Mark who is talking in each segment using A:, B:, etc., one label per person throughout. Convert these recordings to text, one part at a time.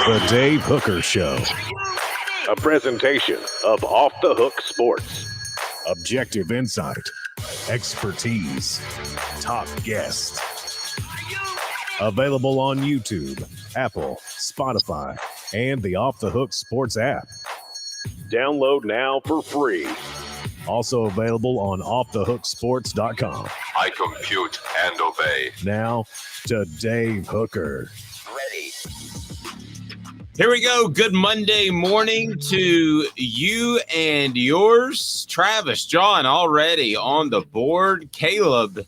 A: The Dave Hooker Show.
B: A presentation of Off the Hook Sports.
A: Objective insight, expertise, top guests. Available on YouTube, Apple, Spotify, and the Off the Hook Sports app.
B: Download now for free.
A: Also available on offthehooksports.com.
C: I compute and obey.
A: Now to Dave Hooker.
C: Ready.
D: Here we go. Good Monday morning to you and yours. Travis, John already on the board. Caleb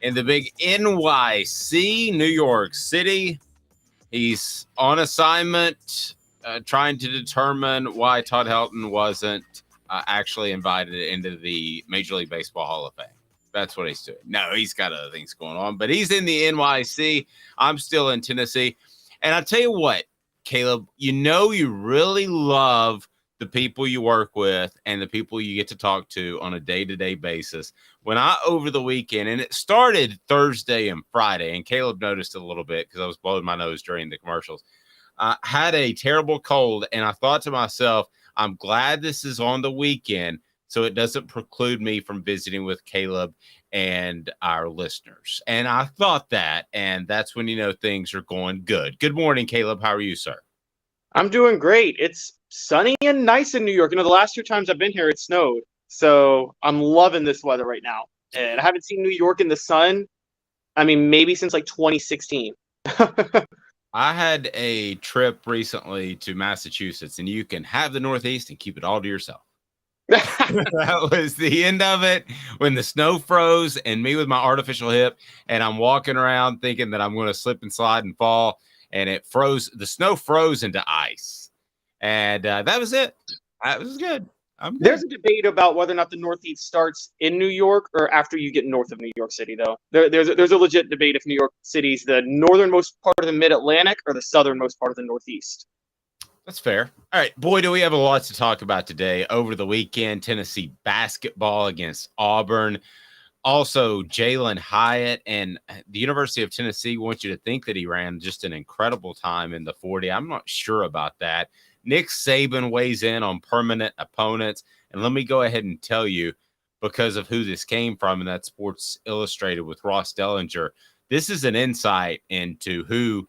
D: in the big NYC, New York City. He's on assignment trying to determine why Todd Helton wasn't actually invited into the Major League Baseball Hall of Fame. That's what he's doing. No, he's got other things going on, but he's in the NYC. I'm still in Tennessee. And I'll tell you what, Caleb, you know you really love the people you work with and the people you get to talk to on a day-to-day basis. When over the weekend, and it started Thursday and Friday, and Caleb noticed it a little bit because I was blowing my nose during the commercials, had a terrible cold, and I thought to myself, I'm glad this is on the weekend so it doesn't preclude me from visiting with Caleb and our listeners. And I thought that, and that's when you know things are going good. Good morning, Caleb. How are you, sir?
E: I'm doing great. It's sunny and nice in New York. You know, the last 2 times I've been here, it snowed. So I'm loving this weather right now. And I haven't seen New York in the sun, maybe since like 2016.
D: I had a trip recently to Massachusetts, and you can have the Northeast and keep it all to yourself. That was the end of it when the snow froze and me with my artificial hip, and I'm walking around thinking that I'm going to slip and slide and fall, and it froze. The snow froze into ice, and that was it. That was good.
E: There's a debate about whether or not the Northeast starts in New York or after you get north of New York City, though. There's a legit debate if New York City's the northernmost part of the Mid-Atlantic or the southernmost part of the Northeast.
D: That's fair. All right, boy, do we have a lot to talk about today. Over the weekend, Tennessee basketball against Auburn. Also, Jalin Hyatt and the University of Tennessee wants you to think that he ran just an incredible time in the 40. I'm not sure about that. Nick Saban weighs in on permanent opponents. And let me go ahead and tell you, because of who this came from, and that's Sports Illustrated with Ross Dellinger, this is an insight into who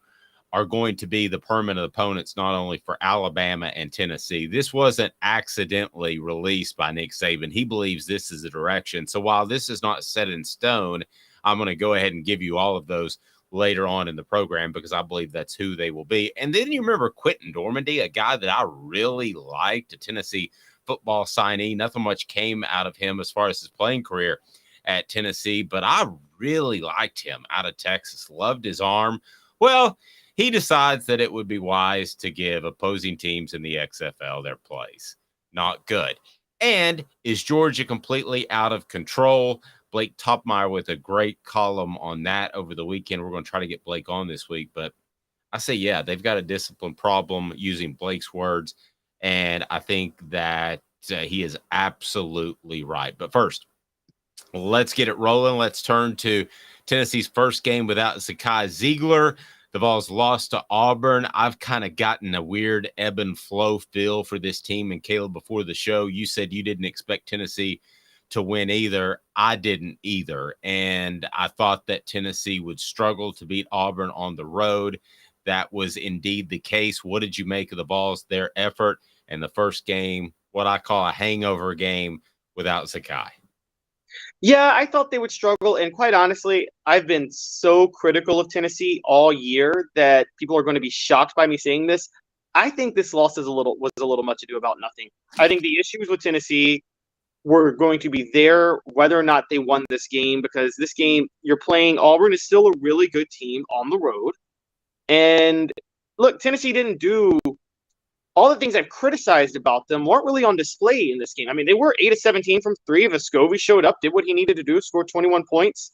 D: are going to be the permanent opponents, not only for Alabama and Tennessee. This wasn't accidentally released by Nick Saban. He believes this is the direction. So while this is not set in stone, I'm going to go ahead and give you all of those later on in the program because I believe that's who they will be. And then you remember Quentin Dormandy, a guy that I really liked, a Tennessee football signee. Nothing much came out of him as far as his playing career at Tennessee, but I really liked him out of Texas, loved his arm. Well, he decides that it would be wise to give opposing teams in the XFL their plays. Not good. And is Georgia completely out of control? Blake Topmeyer with a great column on that over the weekend. We're going to try to get Blake on this week, but I say, yeah, they've got a discipline problem using Blake's words, and I think that he is absolutely right. But first, let's get it rolling. Let's turn to Tennessee's first game without Zakai Ziegler. The Vols lost to Auburn. I've kind of gotten a weird ebb and flow feel for this team. And Caleb, before the show, you said you didn't expect Tennessee to win either. I didn't either. And I thought that Tennessee would struggle to beat Auburn on the road. That was indeed the case. What did you make of the Vols, their effort, and the first game, what I call a hangover game without Zakai?
E: Yeah, I thought they would struggle, and quite honestly, I've been so critical of Tennessee all year that people are going to be shocked by me saying this. I think this loss was a little much ado about nothing. I think the issues with Tennessee were going to be there whether or not they won this game, because this game you're playing Auburn is still a really good team on the road. And look, Tennessee didn't do all the things I've criticized about them weren't really on display in this game. I mean, they were 8 of 17 from 3. Vescovi showed up, did what he needed to do, scored 21 points.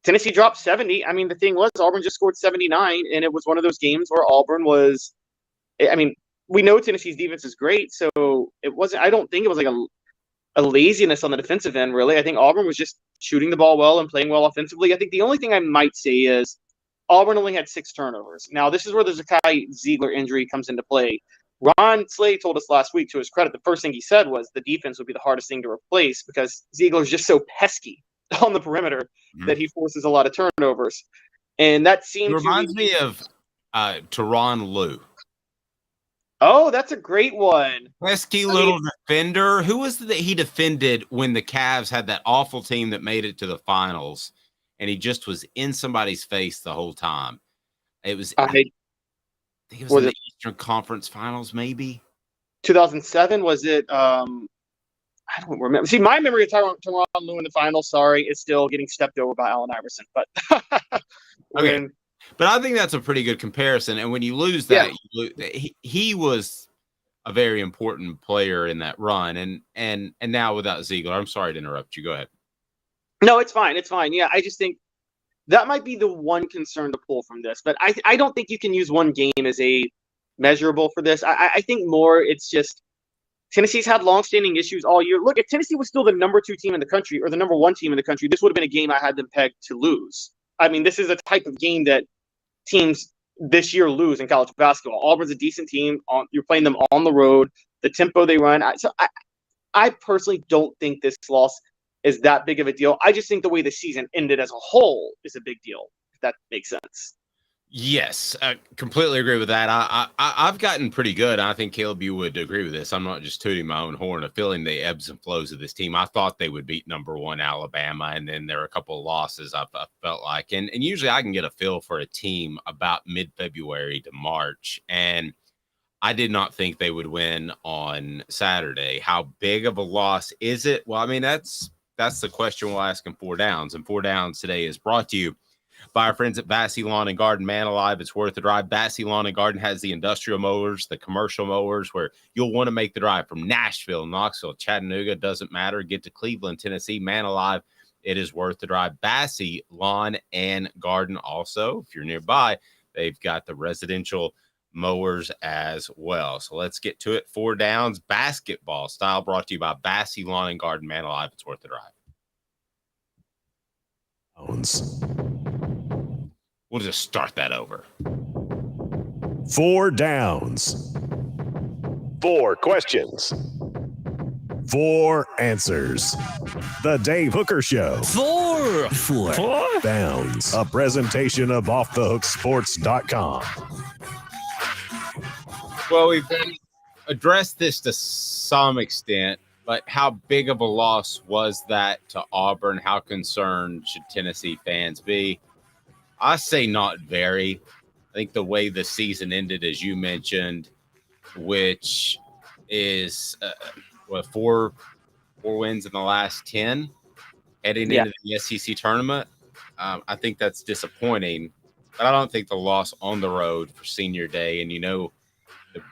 E: Tennessee dropped 70. I mean, the thing was, Auburn just scored 79, and it was one of those games where Auburn was – I mean, we know Tennessee's defense is great, so it wasn't – I don't think it was like a laziness on the defensive end, really. I think Auburn was just shooting the ball well and playing well offensively. I think the only thing I might say is Auburn only had 6 turnovers. Now, this is where the Zakai Ziegler injury comes into play. Ron Slade told us last week, to his credit, the first thing he said was the defense would be the hardest thing to replace because Ziegler's just so pesky on the perimeter that he forces a lot of turnovers. And that
D: It
E: seemed
D: reminds me of Teron Lue.
E: Oh, that's a great one.
D: Pesky little defender. Who was it that he defended when the Cavs had that awful team that made it to the finals, and he just was in somebody's face the whole time? It was, I think it was in the Eastern Conference Finals, maybe
E: 2007. Was it? I don't remember. See, my memory of Tyronn Lue in the finals, sorry, is still getting stepped over by Allen Iverson. But
D: okay. But I think that's a pretty good comparison. And when you lose that, he was a very important player in that run. And now without Ziegler, I'm sorry to interrupt you. Go ahead.
E: No, it's fine. It's fine. Yeah, I just think that might be the one concern to pull from this. But I don't think you can use one game as a measurable for this. I think more it's just Tennessee's had longstanding issues all year. Look, if Tennessee was still the number 2 team in the country or the number 1 team in the country, this would have been a game I had them pegged to lose. I mean, this is a type of game that teams this year lose in college basketball. Auburn's a decent team. You're playing them on the road. The tempo they run. I personally don't think this loss is that big of a deal. I just think the way the season ended as a whole is a big deal, if that makes sense.
D: Yes, I completely agree with that. I've gotten pretty good. I think Caleb, you would agree with this. I'm not just tooting my own horn of feeling the ebbs and flows of this team. I thought they would beat number 1 Alabama, and then there were a couple of losses I felt like. And usually I can get a feel for a team about mid-February to March, and I did not think they would win on Saturday. How big of a loss is it? Well, I mean, that's the question we'll ask in 4 Downs. And 4 Downs today is brought to you by our friends at Bassey Lawn and Garden. Man alive, it's worth the drive. Bassey Lawn and Garden has the industrial mowers, the commercial mowers, where you'll want to make the drive from Nashville, Knoxville, Chattanooga, doesn't matter. Get to Cleveland, Tennessee. Man alive, it is worth the drive. Bassey Lawn and Garden also, if you're nearby, they've got the residential mowers as well. So let's get to it. 4 Downs basketball style, brought to you by Bassey Lawn and Garden. Man alive, it's worth the drive. We'll just start that over.
A: 4 Downs.
B: 4 questions.
A: 4 answers. The Dave Hooker Show.
F: 4
A: Downs. A presentation of offthehooksports.com.
D: Well, we've addressed this to some extent, but how big of a loss was that to Auburn? How concerned should Tennessee fans be? I say not very. I think the way the season ended, as you mentioned, which is 4 wins in the last 10 heading into the SEC tournament, I think that's disappointing. But I don't think the loss on the road for senior day, and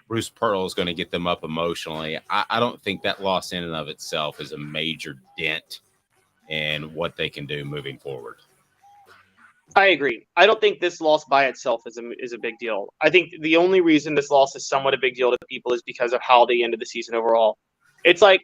D: Bruce Pearl is going to get them up emotionally. I don't think that loss in and of itself is a major dent in what they can do moving forward.
E: I agree. I don't think this loss by itself is a big deal. I think the only reason this loss is somewhat a big deal to people is because of how they ended the season overall. It's like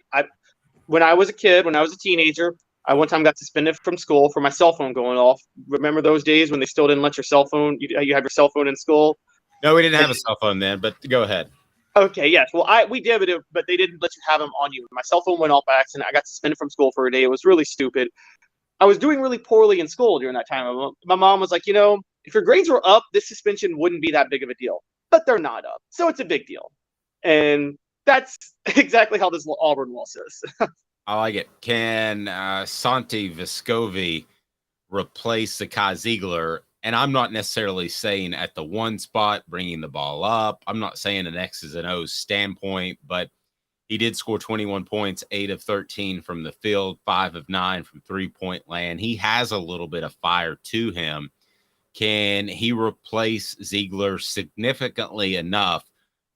E: when I was a kid, when I was a teenager, I one time got suspended from school for my cell phone going off. Remember those days when they still didn't let your cell phone? You have your cell phone in school.
D: No, we didn't have a cell phone then, but go ahead.
E: Okay, yes. Well, we did, but they didn't let you have them on you. My cell phone went off by accident. I got suspended from school for a day. It was really stupid. I was doing really poorly in school during that time. My mom was like, if your grades were up, this suspension wouldn't be that big of a deal. But they're not up. So it's a big deal. And that's exactly how this Auburn loss is.
D: I like it. Can Santi Vescovi replace Zakai Ziegler? And I'm not necessarily saying at the 1 spot, bringing the ball up. I'm not saying an X's and O's standpoint, but he did score 21 points, 8 of 13 from the field, 5 of 9 from 3-point land. He has a little bit of fire to him. Can he replace Ziegler significantly enough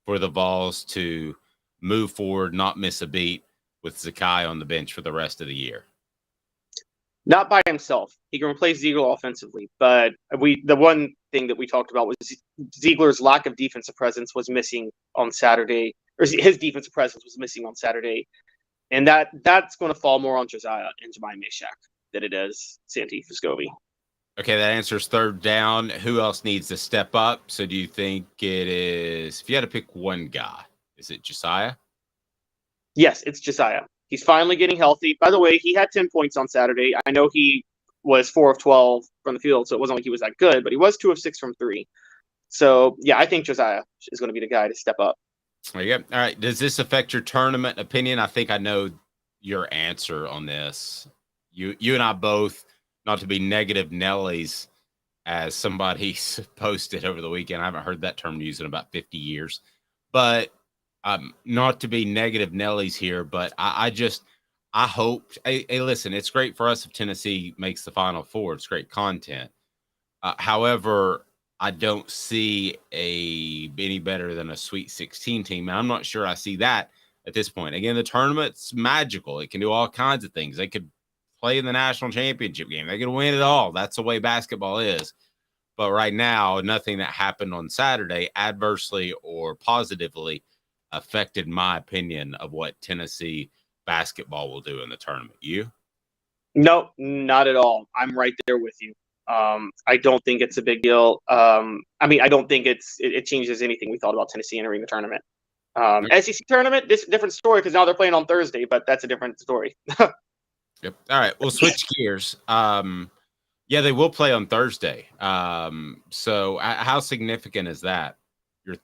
D: for the Vols to move forward, not miss a beat with Zakai on the bench for the rest of the year?
E: Not by himself. He can replace Ziegler offensively, but the one thing that we talked about was Ziegler's lack of defensive presence was missing on Saturday, or his defensive presence was missing on Saturday, and that's going to fall more on Josiah and Jemai Meshach than it is Santi Vescovi.
D: Okay, that answers third down. Who else needs to step up? So do you think it is, if you had to pick one guy, is it Josiah?
E: Yes, it's Josiah. He's finally getting healthy. By the way, he had 10 points on Saturday. I know he was 4 of 12 from the field, so it wasn't like he was that good, but he was 2 of 6 from 3. So, yeah, I think Josiah is going to be the guy to step up.
D: There you go. All right. Does this affect your tournament opinion? I think I know your answer on this. You and I both, not to be negative Nellies, as somebody posted over the weekend. I haven't heard that term used in about 50 years. But not to be negative Nellies here, but I hope, hey, listen, it's great for us if Tennessee makes the Final Four. It's great content. However, I don't see any better than a Sweet 16 team. And I'm not sure I see that at this point. Again, the tournament's magical. It can do all kinds of things. They could play in the national championship game. They could win it all. That's the way basketball is. But right now, nothing that happened on Saturday adversely or positively affected my opinion of what Tennessee basketball will do in the tournament. You?
E: No, not at all. I'm right there with you. I don't think it's a big deal. I don't think it changes anything we thought about Tennessee entering the tournament. SEC tournament, this is a different story because now they're playing on Thursday, but that's a different story.
D: Yep. All right, we'll switch gears. Yeah, they will play on Thursday. So how significant is that? Your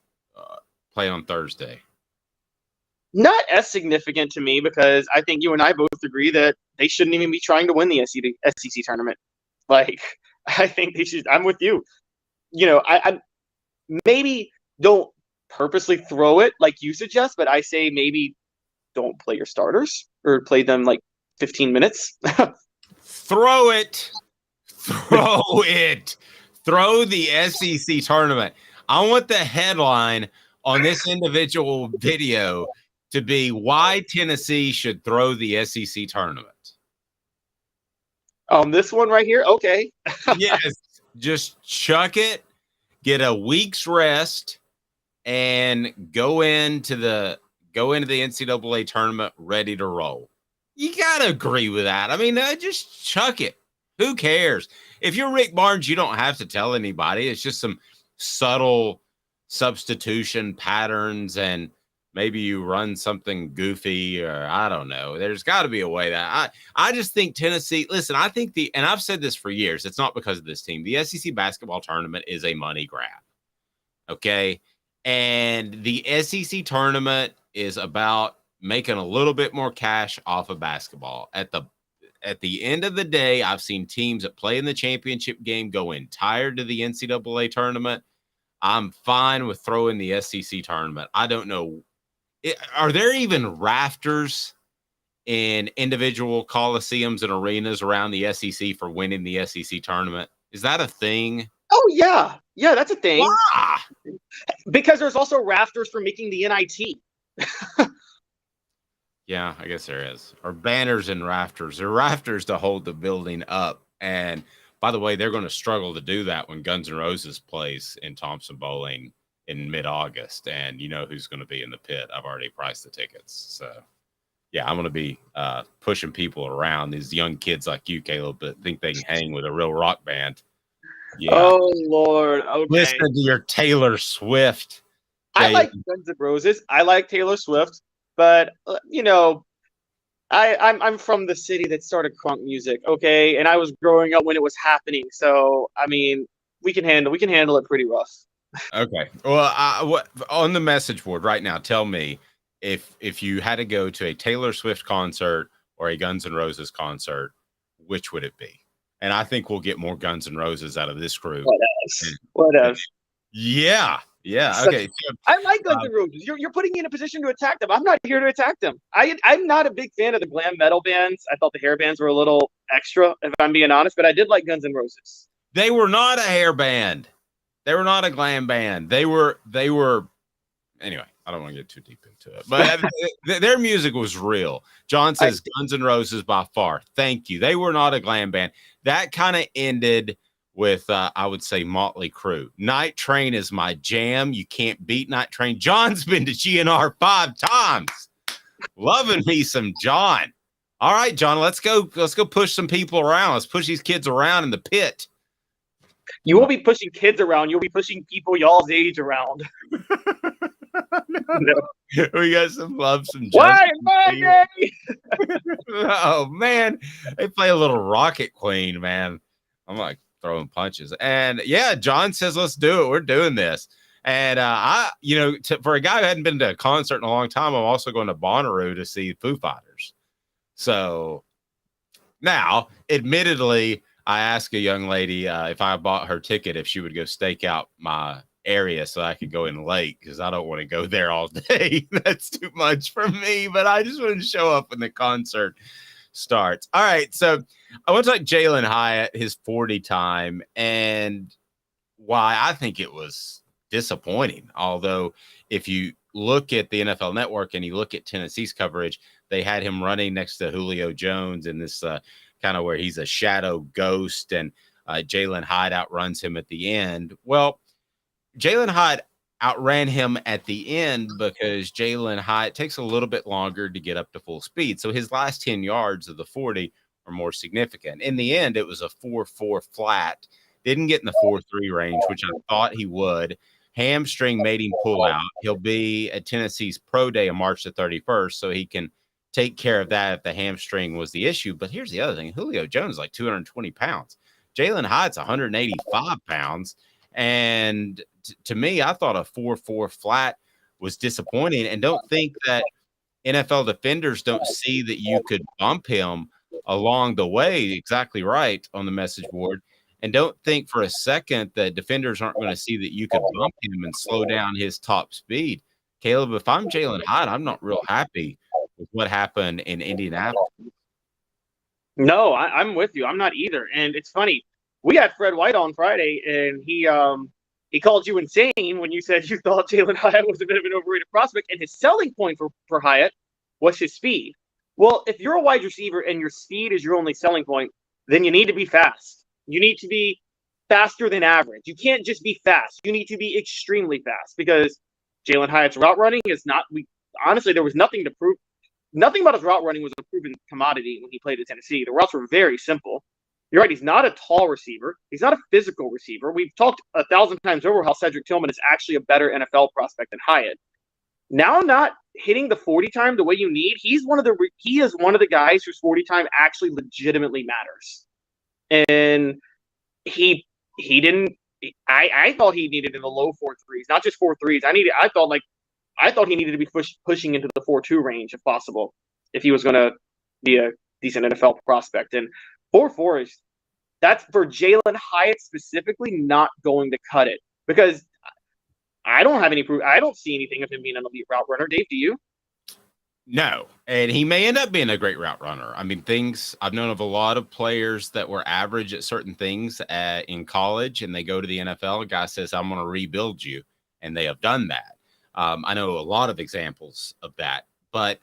D: play on Thursday?
E: Not as significant to me because I think you and I both agree that they shouldn't even be trying to win the SEC tournament. Like, I think they should. I'm with you. I maybe don't purposely throw it like you suggest, but I say maybe don't play your starters or play them like 15 minutes.
D: Throw it. Throw it. Throw the SEC tournament. I want the headline on this individual video to be why Tennessee should throw the SEC tournament.
E: This one right here? Okay.
D: Yes. Just chuck it, get a week's rest, and go into the NCAA tournament ready to roll. You got to agree with that. I mean, just chuck it. Who cares? If you're Rick Barnes, you don't have to tell anybody. It's just some subtle substitution patterns, and maybe you run something goofy, or I don't know. There's got to be a way that I just think Tennessee, listen, I think and I've said this for years, it's not because of this team. The SEC basketball tournament is a money grab. Okay. And the SEC tournament is about making a little bit more cash off of basketball. At the end of the day, I've seen teams that play in the championship game go entire to the NCAA tournament. I'm fine with throwing the SEC tournament. I don't know. Are there even rafters in individual coliseums and arenas around the SEC for winning the SEC tournament? Is that a thing?
E: Oh, yeah. Yeah, that's a thing.
D: Why?
E: Because there's also rafters for making the NIT.
D: Yeah, I guess there is. Or banners and rafters. There are rafters to hold the building up. And by the way, they're going to struggle to do that when Guns N' Roses plays in Thompson Bowling in mid-August. And you know who's going to be in the pit. I've already priced the tickets. So, yeah, I'm going to be pushing people around. These young kids like you, Caleb, that think they can hang with a real rock band. Yeah.
E: Oh, Lord. Okay.
D: Listen to your Taylor Swift.
E: I like Guns N' Roses. I like Taylor Swift. But, I'm from the city that started crunk music, okay? And I was growing up when it was happening. So, I mean, we can handle it pretty rough.
D: Okay. Well, what on the message board right now, tell me if you had to go to a Taylor Swift concert or a Guns N' Roses concert, which would it be? And I think we'll get more Guns N' Roses out of this group.
E: What else?
D: Yeah. Yeah. Okay.
E: I like Guns N' Roses. You're putting me in a position to attack them. I'm not here to attack them. I'm not a big fan of the glam metal bands. I thought the hair bands were a little extra, if I'm being honest, but I did like Guns N' Roses.
D: They were not a hair band. They were not a glam band. They were anyway, I don't want to get too deep into it. But their music was real. John says Guns N' Roses by far. Thank you. They were not a glam band. That kind of ended with, I would say, Motley Crue. Night Train is my jam. You can't beat Night Train. John's been to GNR 5 times. Loving me some John. All right, John, let's go push some people around. Let's push these kids around in the pit.
E: You won't be pushing kids around. You'll be pushing people y'all's age around. No.
D: We got some love, some
E: Why
D: Justin
E: am I
D: Bieber.
E: gay?
D: Oh man, they play a little Rocket Queen, man. I'm like throwing punches, and yeah, John says let's do it. We're doing this, and for a guy who hadn't been to a concert in a long time, I'm also going to Bonnaroo to see Foo Fighters. So now, admittedly, I asked a young lady if I bought her ticket if she would go stake out my area so I could go in late because I don't want to go there all day. That's too much for me, but I just want to show up when the concert starts. All right, so I want to talk Jalin Hyatt, his 40 time, and why I think it was disappointing. Although if you look at the NFL Network and you look at Tennessee's coverage, they had him running next to Julio Jones in this kind of where he's a shadow ghost, and Jalin Hyatt outruns him at the end. Well, Jalin Hyatt outran him at the end because Jalin Hyatt takes a little bit longer to get up to full speed. So his last 10 yards of the 40 are more significant. In the end, it was a 4.4 flat. Didn't get in the 4.3 range, which I thought he would. Hamstring made him pull out. He'll be at Tennessee's Pro Day on March the 31st, so he can take care of that if the hamstring was the issue. But here's the other thing. Julio Jones is like 220 pounds. Jalin Hyatt's 185 pounds. And to me, I thought a 4.4 flat was disappointing. And don't think that NFL defenders don't see that you could bump him along the way. Exactly right on the message board. And don't think for a second that defenders aren't going to see that you could bump him and slow down his top speed. Caleb, if I'm Jalin Hyatt, I'm not real happy with what happened in Indianapolis.
E: No, I'm with you. I'm not either. And it's funny. We had Fred White on Friday, and he called you insane when you said you thought Jalin Hyatt was a bit of an overrated prospect, and his selling point for Hyatt was his speed. Well, if you're a wide receiver and your speed is your only selling point, then you need to be fast. You need to be faster than average. You can't just be fast. You need to be extremely fast because Jalin Hyatt's route running is not – honestly, there was nothing to prove. Nothing about his route running was a proven commodity when he played at Tennessee. The routes were very simple. You're right. He's not a tall receiver. He's not a physical receiver. We've talked 1,000 times over how Cedric Tillman is actually a better NFL prospect than Hyatt. Now, not hitting the 40 time the way you need. He is one of the guys whose 40 time actually legitimately matters. And he didn't. I thought he needed in the low 4.3s, not just 4.3s. I thought he needed to be pushing into the 4.2 range if possible, if he was going to be a decent NFL prospect. And 4.4 that's for Jalin Hyatt specifically not going to cut it because I don't have any proof. I don't see anything of him being an elite route runner. Dave, do you?
D: No, and he may end up being a great route runner. I mean, I've known of a lot of players that were average at certain things in college, and they go to the NFL. A guy says, "I'm going to rebuild you," and they have done that. I know a lot of examples of that, but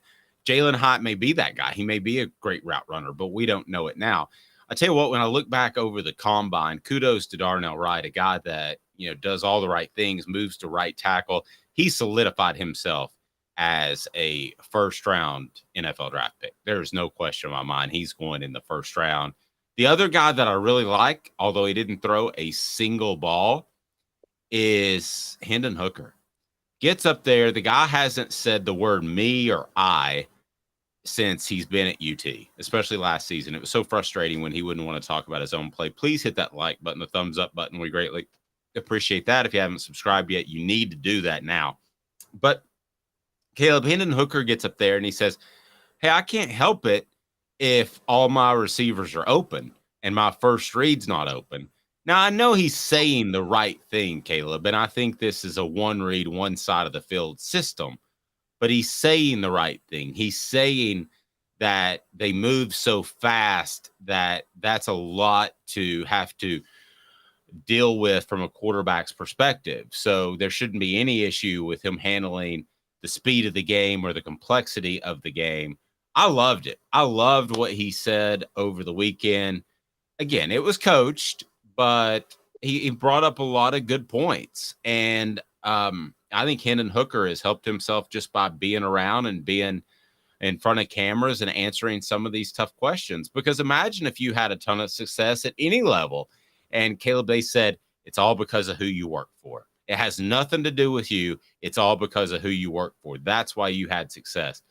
D: Jalin Hyatt may be that guy. He may be a great route runner, but we don't know it now. I tell you what, when I look back over the combine, kudos to Darnell Wright, a guy that does all the right things, moves to right tackle. He solidified himself as a first-round NFL draft pick. There's no question in my mind he's going in the first round. The other guy that I really like, although he didn't throw a single ball, is Hendon Hooker. Gets up there. The guy hasn't said the word me or I since he's been at UT, especially last season. It was so frustrating when he wouldn't want to talk about his own play. Please hit that like button, the thumbs up button. We greatly appreciate that. If you haven't subscribed yet, you need to do that now. But Caleb, Hendon Hooker gets up there and he says, "Hey, I can't help it if all my receivers are open and my first read's not open." Now, I know he's saying the right thing, Caleb, and I think this is a one-read, one side of the field system, but he's saying the right thing. He's saying that they move so fast that that's a lot to have to deal with from a quarterback's perspective. So there shouldn't be any issue with him handling the speed of the game or the complexity of the game. I loved it. I loved what he said over the weekend. Again, it was coached, but he brought up a lot of good points. And I think Hendon Hooker has helped himself just by being around and being in front of cameras and answering some of these tough questions. Because imagine if you had a ton of success at any level And Caleb, they said, it's all because of who you work for. It has nothing to do with you. It's all because of who you work for. That's why you had success.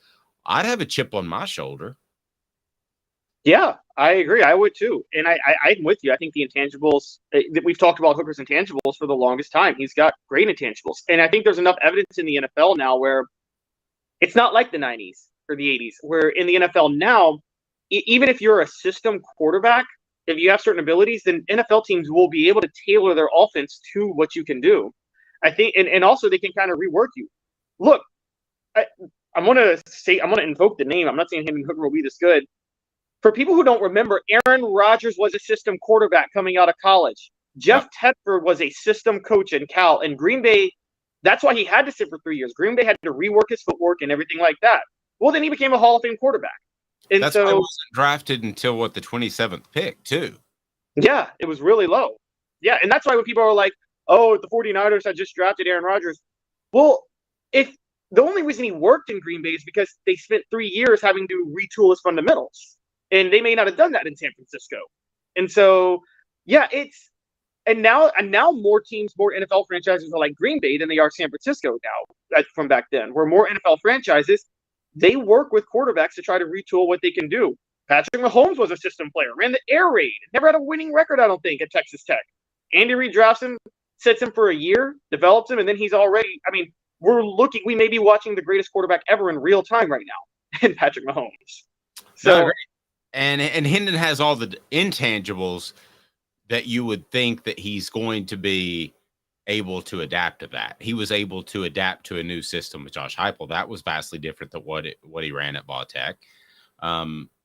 D: I'd have a chip on my shoulder.
E: Yeah, I agree. I would too. And I'm with you. I think the intangibles that we've talked about Hooker's intangibles for the longest time. He's got great intangibles. And I think there's enough evidence in the NFL now where it's not like the 90s or the 80s, where in the NFL now, even if you're a system quarterback, if you have certain abilities, then NFL teams will be able to tailor their offense to what you can do. I think, and also they can kind of rework you. Look, I'm going to invoke the name. I'm not saying Hendon Hooker will be this good. For people who don't remember, Aaron Rodgers was a system quarterback coming out of college. Jeff Tedford was a system coach in Cal. And Green Bay, that's why he had to sit for 3 years. Green Bay had to rework his footwork and everything like that. Well, then he became a Hall of Fame quarterback. And
D: that's why he wasn't drafted until, the 27th pick, too.
E: Yeah, it was really low. Yeah, and that's why when people are like, oh, the 49ers had just drafted Aaron Rodgers. Well, if the only reason he worked in Green Bay is because they spent 3 years having to retool his fundamentals. And they may not have done that in San Francisco. And so, yeah, and now more teams, more NFL franchises are like Green Bay than they are San Francisco now from back then, where more NFL franchises, they work with quarterbacks to try to retool what they can do. Patrick Mahomes was a system player, ran the air raid, never had a winning record, I don't think, at Texas Tech. Andy Reid drafts him, sits him for a year, develops him, and then he's already, we may be watching the greatest quarterback ever in real time right now in Patrick Mahomes. So,
D: and Hendon has all the intangibles that you would think that he's going to be able to adapt to that. He was able to adapt to a new system with Josh Heupel. That was vastly different than what he ran at Vol Tech.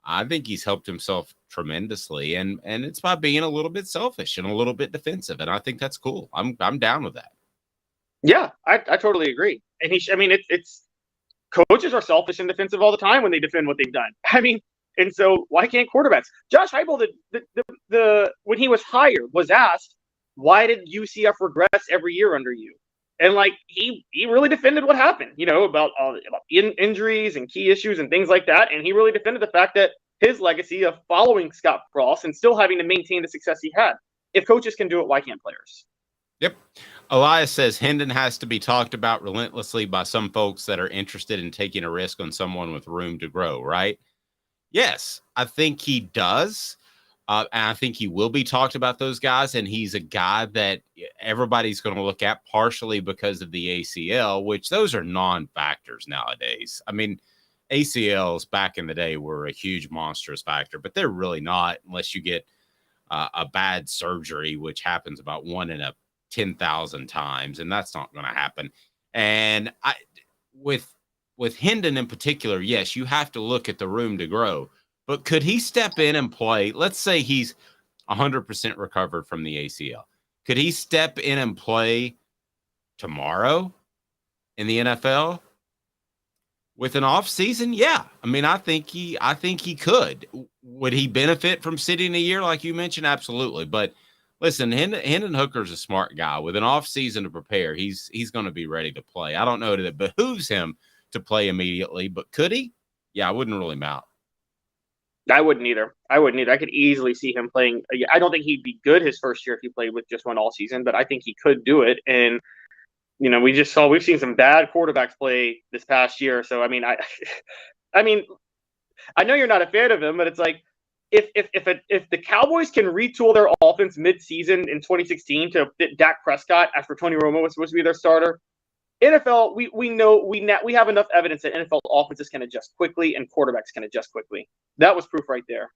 D: I think he's helped himself tremendously, and it's by being a little bit selfish and a little bit defensive, and I think that's cool. I'm down with that.
E: Yeah, I totally agree. And it's coaches are selfish and defensive all the time when they defend what they've done. And so why can't quarterbacks? Josh Heupel, when he was hired, was asked, why did UCF regress every year under you? And he really defended what happened, about injuries and key issues and things like that. And he really defended the fact that his legacy of following Scott Frost and still having to maintain the success he had. If coaches can do it, why can't players?
D: Yep. Elias says Hendon has to be talked about relentlessly by some folks that are interested in taking a risk on someone with room to grow, right? Yes, I think he does. And I think he will be talked about those guys. And he's a guy that everybody's going to look at partially because of the ACL, which those are non-factors nowadays. ACLs back in the day were a huge monstrous factor, but they're really not unless you get a bad surgery, which happens about 1 in 10,000 times. And that's not going to happen. And with Hendon in particular, yes, you have to look at the room to grow. But could he step in and play? Let's say he's 100% recovered from the ACL. Could he step in and play tomorrow in the NFL with an off season? Yeah. I think he could. Would he benefit from sitting a year like you mentioned? Absolutely. But listen, Hendon Hooker's a smart guy. With an off season to prepare, he's going to be ready to play. I don't know that it behooves him to play immediately, but could he? Yeah, I wouldn't rule him out.
E: I wouldn't either. I could easily see him playing. I don't think he'd be good his first year if he played with just one all season, but I think he could do it. And, we've seen some bad quarterbacks play this past year. So, I know you're not a fan of him, but it's like, if the Cowboys can retool their offense mid-season in 2016 to fit Dak Prescott after Tony Romo was supposed to be their starter, NFL, we have enough evidence that NFL offenses can adjust quickly and quarterbacks can adjust quickly. That was proof right there.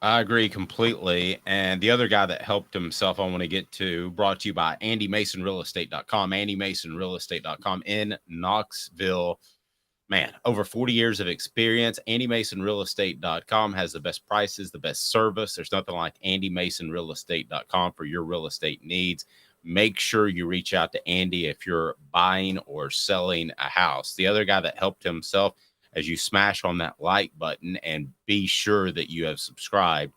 D: I agree completely. And the other guy that helped himself, I want to get to, brought to you by AndyMasonRealEstate.com. AndyMasonRealEstate.com in Knoxville. Man, over 40 years of experience. AndyMasonRealEstate.com has the best prices, the best service. There's nothing like AndyMasonRealEstate.com for your real estate needs. Make sure you reach out to Andy if you're buying or selling a house. The other guy that helped himself, as you smash on that like button and be sure that you have subscribed.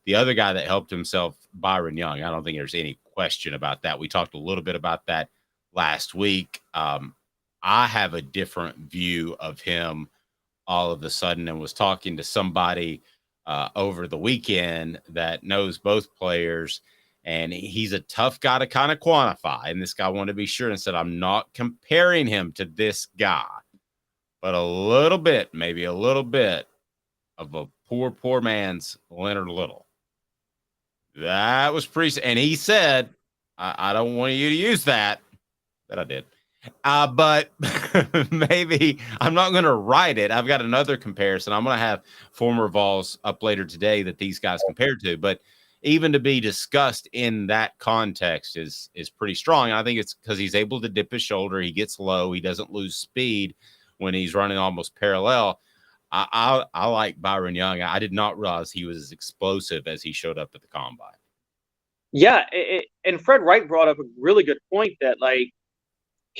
D: The other guy that helped himself, Byron Young. I don't think there's any question about that. We talked a little bit about that last week. I have a different view of him all of a sudden, and was talking to somebody over the weekend that knows both players. And he's a tough guy to kind of quantify. And this guy wanted to be sure and said, I'm not comparing him to this guy, but a little bit, maybe a little bit of a poor man's Leonard Little. That was pretty. And he said, I don't want you to use that. That I did. But maybe I'm not going to write it. I've got another comparison. I'm going to have former Vols up later today that these guys compared to. But even to be discussed in that context is pretty strong. And I think it's because he's able to dip his shoulder. He gets low. He doesn't lose speed when he's running almost parallel. I like Byron Young. I did not realize he was as explosive as he showed up at the combine.
E: Yeah, and Fred Wright brought up a really good point that, like,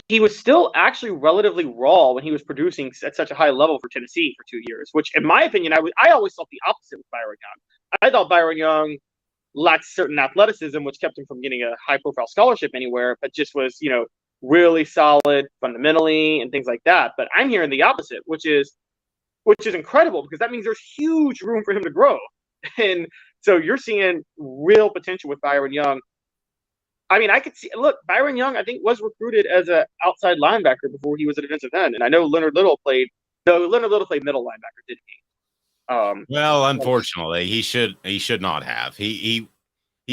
E: he was still actually relatively raw when he was producing at such a high level for Tennessee for 2 years, which, in my opinion, I always thought the opposite with Byron Young. I thought Byron Young lacked certain athleticism, which kept him from getting a high-profile scholarship anywhere, but just was, really solid fundamentally and things like that. But I'm hearing the opposite, which is incredible, because that means there's huge room for him to grow. And so you're seeing real potential with Byron Young. I mean, I could see, look, Byron Young, I think, was recruited as an outside linebacker before he was a defensive end. And I know Leonard Little played middle linebacker, didn't he?
D: Well, unfortunately, he should not have. He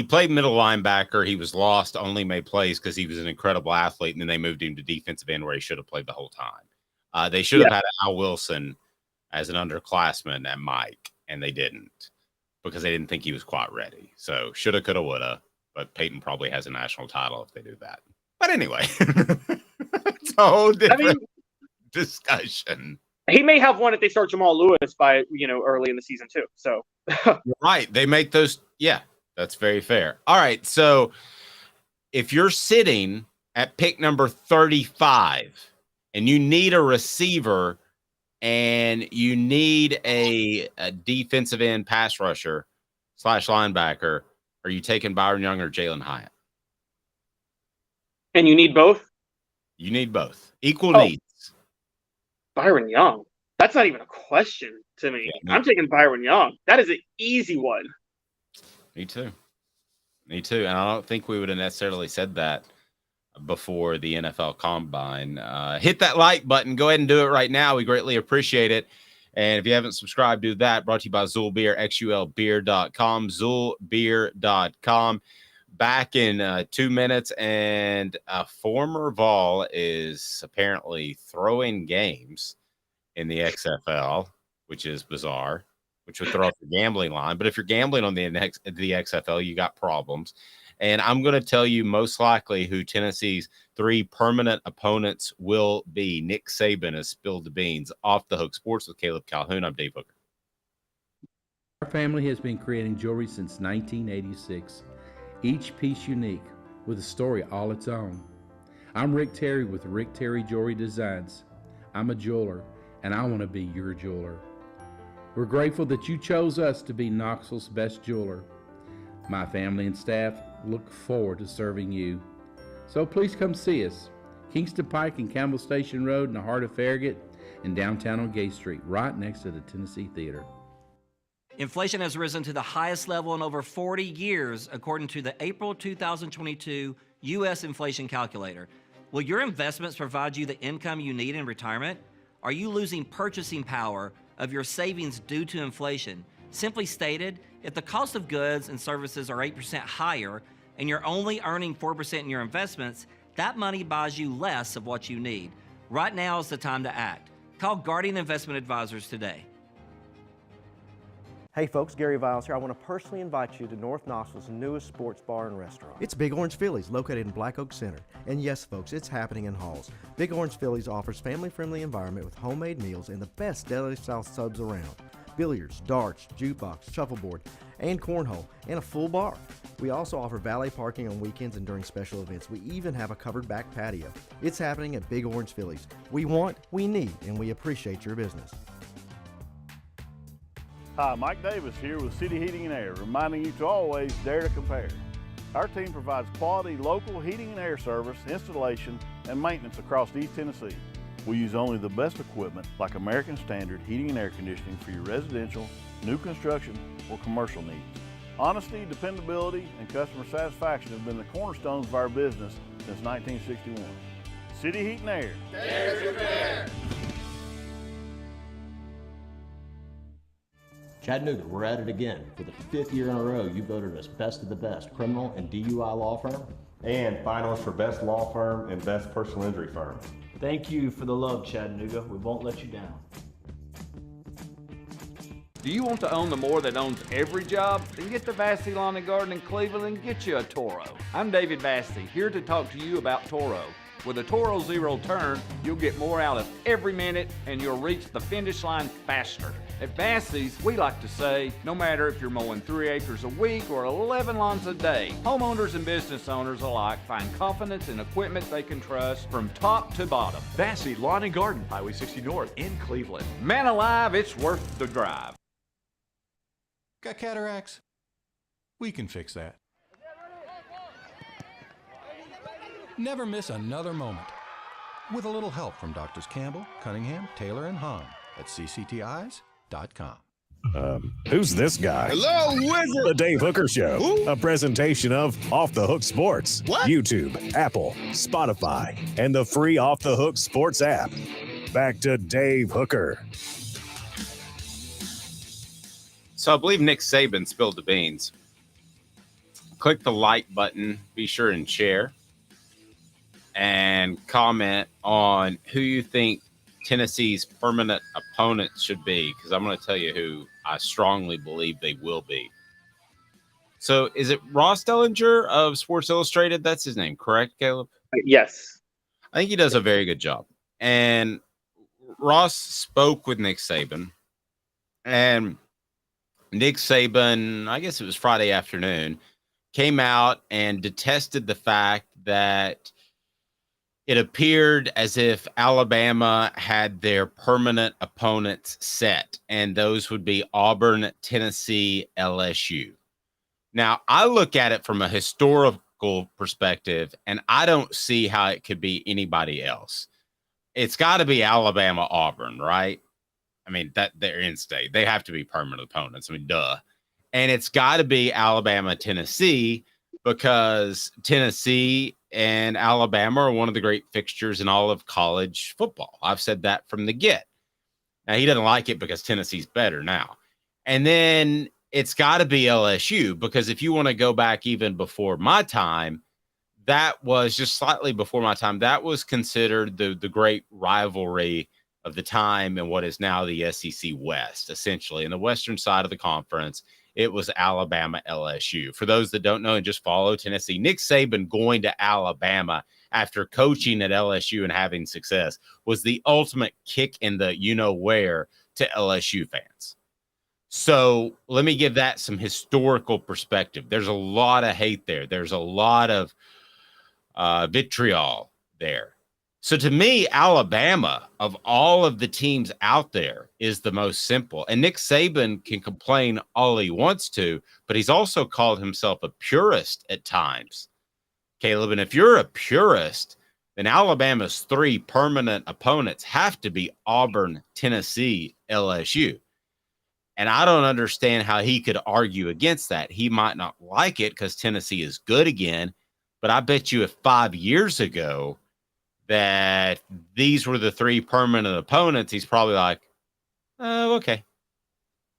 D: played middle linebacker. He was lost, only made plays because he was an incredible athlete, and then they moved him to defensive end where he should have played the whole time. They should have had Al Wilson as an underclassman at Mike, and they didn't because they didn't think he was quite ready. So shoulda, coulda, woulda. But Peyton probably has a national title if they do that. But anyway, it's a whole different discussion.
E: He may have one if they start Jamal Lewis by early in the season too. So
D: right, they make those. Yeah, that's very fair. All right, so if you're sitting at pick number 35 and you need a receiver and you need a defensive end pass rusher / linebacker, are you taking Byron Young or Jalin Hyatt?
E: And you need both?
D: You need both. Equal needs.
E: Byron Young. That's not even a question to me. Yeah, I'm taking Byron Young. That is an easy one.
D: Me too. And I don't think we would have necessarily said that before the NFL Combine. Hit that like button. Go ahead and do it right now. We greatly appreciate it. And if you haven't subscribed, do that. Brought to you by Zool Beer, xulbeer.com, zoolbeer.com. Back in 2 minutes, and a former Vol is apparently throwing games in the XFL, which is bizarre, which would throw up the gambling line. But if you're gambling on the XFL, you got problems. And I'm going to tell you most likely who Tennessee's 3 permanent opponents will be. Nick Saban has spilled the beans. Off the Hook Sports with Caleb Calhoun. I'm Dave Hooker.
G: Our family has been creating jewelry since 1986. Each piece unique with a story all its own. I'm Rick Terry with Rick Terry Jewelry Designs. I'm a jeweler, and I want to be your jeweler. We're grateful that you chose us to be Knoxville's best jeweler. My family and staff look forward to serving you. So please come see us. Kingston Pike and Campbell Station Road in the heart of Farragut and downtown on Gay Street, right next to the Tennessee Theater.
H: Inflation has risen to the highest level in over 40 years, according to the April 2022 U.S. Inflation Calculator. Will your investments provide you the income you need in retirement? Are you losing purchasing power of your savings due to inflation? Simply stated, if the cost of goods and services are 8% higher and you're only earning 4% in your investments, that money buys you less of what you need. Right now is the time to act. Call Guardian Investment Advisors today.
I: Hey folks, Gary Viles here. I want to personally invite you to North Knoxville's newest sports bar and restaurant. It's Big Orange Phillies, located in Black Oak Center. And yes folks, it's happening in Halls. Big Orange Phillies offers family-friendly environment with homemade meals and the best deli-style subs around. Billiards, darts, jukebox, shuffleboard, and cornhole, and a full bar. We also offer valet parking on weekends and during special events. We even have a covered back patio. It's happening at Big Orange Phillies. We want, we need, and we appreciate your business.
J: Hi, Mike Davis here with City Heating and Air, reminding you to always dare to compare. Our team provides quality local heating and air service, installation, and maintenance across East Tennessee. We use only the best equipment like American Standard heating and air conditioning for your residential, new construction, or commercial needs. Honesty, dependability, and customer satisfaction have been the cornerstones of our business since 1961. City Heat and Air.
K: There's your fare.
L: Chattanooga, we're at it again. For the 5th year in a row, you voted us best of the best criminal and DUI law firm.
M: And finalists for best law firm and best personal injury firm.
N: Thank you for the love, Chattanooga. We won't let you down.
O: Do you want to own the more that owns every job? Then get to Vassey Lawn and Garden in Cleveland and get you a Toro. I'm David Vassey, here to talk to you about Toro. With a Toro Zero Turn, you'll get more out of every minute and you'll reach the finish line faster. At Vassey's, we like to say, no matter if you're mowing 3 acres a week or 11 lawns a day, homeowners and business owners alike find confidence in equipment they can trust from top to bottom.
P: Vassey Lawn and Garden, Highway 60 North in Cleveland.
O: Man alive, it's worth the drive.
Q: Got cataracts? We can fix that. Never miss another moment. With a little help from Doctors Campbell, Cunningham, Taylor, and Hahn at cctis.com.
A: Who's this guy?
K: Hello, Wizard.
A: The Dave Hooker Show, a presentation of Off the Hook Sports, YouTube, Apple, Spotify, and the free Off the Hook Sports app. Back to Dave Hooker.
D: So I believe Nick Saban spilled the beans. Click the like button, be sure and share, and comment on who you think Tennessee's permanent opponents should be, because I'm going to tell you who I strongly believe they will be. So is it Ross Dellinger of Sports Illustrated? That's his name, correct, Caleb?
E: Yes.
D: I think he does a very good job. And Ross spoke with Nick Saban, and Nick Saban, I guess it was Friday afternoon, came out and detested the fact that it appeared as if Alabama had their permanent opponents set, and those would be Auburn, Tennessee, LSU. Now, I look at it from a historical perspective, and I don't see how it could be anybody else. It's got to be Alabama, Auburn, right? I mean, that they're in state. They have to be permanent opponents. I mean, duh. And it's got to be Alabama, Tennessee, because Tennessee and Alabama are one of the great fixtures in all of college football. I've said that from the get. Now, he doesn't like it because Tennessee's better now. And then it's got to be LSU, because if you want to go back even before my time, that was just slightly before my time. That was considered the great rivalry of the time and what is now the SEC West, essentially. In the western side of the conference, it was Alabama, LSU. For those that don't know and just follow Tennessee, Nick Saban going to Alabama after coaching at LSU and having success was the ultimate kick in the you-know-where to LSU fans. So let me give that some historical perspective. There's a lot of hate there. There's a lot of vitriol there. So to me, Alabama, of all of the teams out there, is the most simple. And Nick Saban can complain all he wants to, but he's also called himself a purist at times, Caleb. And if you're a purist, then Alabama's 3 permanent opponents have to be Auburn, Tennessee, LSU. And I don't understand how he could argue against that. He might not like it because Tennessee is good again, but I bet you if 5 years ago that these were the 3 permanent opponents, he's probably like, oh, okay.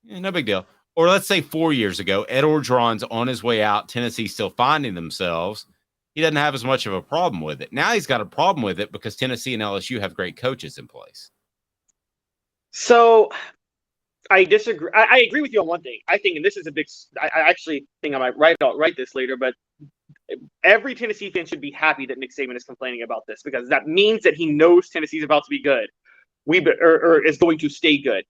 D: Yeah, no big deal. Or let's say 4 years ago, Ed Orgeron's on his way out, Tennessee's still finding themselves. He doesn't have as much of a problem with it. Now he's got a problem with it because Tennessee and LSU have great coaches in place.
E: So I disagree. I agree with you on one thing. I think, and this is a big, I actually think I might write this later, but every Tennessee fan should be happy that Nick Saban is complaining about this, because that means that he knows Tennessee's about to be good, or is going to stay good.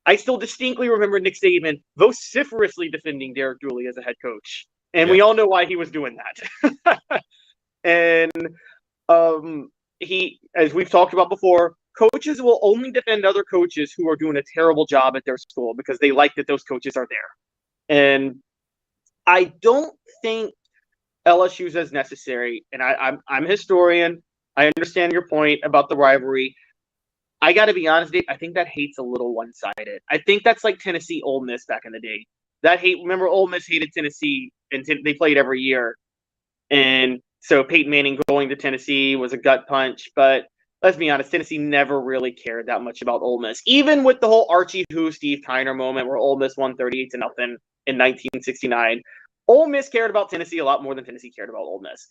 E: I still distinctly remember Nick Saban vociferously defending Derek Dooley as a head coach, and we all know why he was doing that. And he, as we've talked about before, coaches will only defend other coaches who are doing a terrible job at their school because they like that those coaches are there. And I don't think LSU's as necessary. And I'm a historian. I understand your point about the rivalry. I got to be honest, Dave, I think that hate's a little one-sided. I think that's like Tennessee Ole Miss back in the day. Remember, Ole Miss hated Tennessee, and they played every year. And so Peyton Manning going to Tennessee was a gut punch. But let's be honest, Tennessee never really cared that much about Ole Miss. Even with the whole Archie Who, Steve Kiner moment where Ole Miss won 38-0 in 1969, Ole Miss cared about Tennessee a lot more than Tennessee cared about Ole Miss.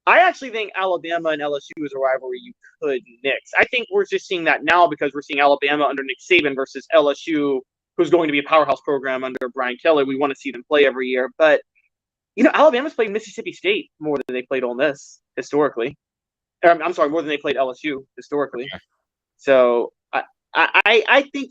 E: I actually think Alabama and LSU is a rivalry you could nix. I think we're just seeing that now because we're seeing Alabama under Nick Saban versus LSU, who's going to be a powerhouse program under Brian Kelly. We want to see them play every year. But, Alabama's played Mississippi State more than they played Ole Miss historically. I'm sorry, more than they played LSU historically. Okay. So I think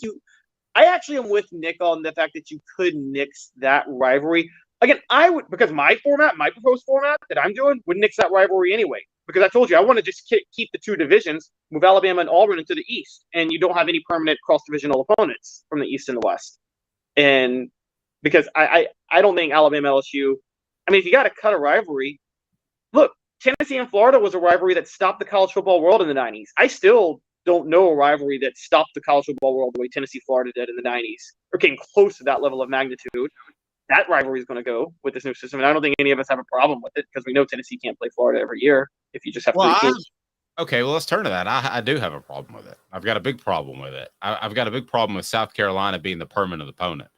E: I actually am with Nick on the fact that you could nix that rivalry. Again, I would, because my proposed format that I'm doing would nix that rivalry anyway. Because I told you, I want to just keep the two divisions, move Alabama and Auburn into the East, and you don't have any permanent cross-divisional opponents from the East and the West. And because I don't think Alabama, LSU, if you got to cut a rivalry, look, Tennessee and Florida was a rivalry that stopped the college football world in the 90s. I still don't know a rivalry that stopped the college football world the way Tennessee-Florida did in the 90s, or came close to that level of magnitude. That rivalry is going to go with this new system, and I don't think any of us have a problem with it because we know Tennessee can't play Florida every year if you just have three teams.
D: Okay, well, let's turn to that. I do have a problem with it. I've got a big problem with it. I've got a big problem with South Carolina being the permanent opponent.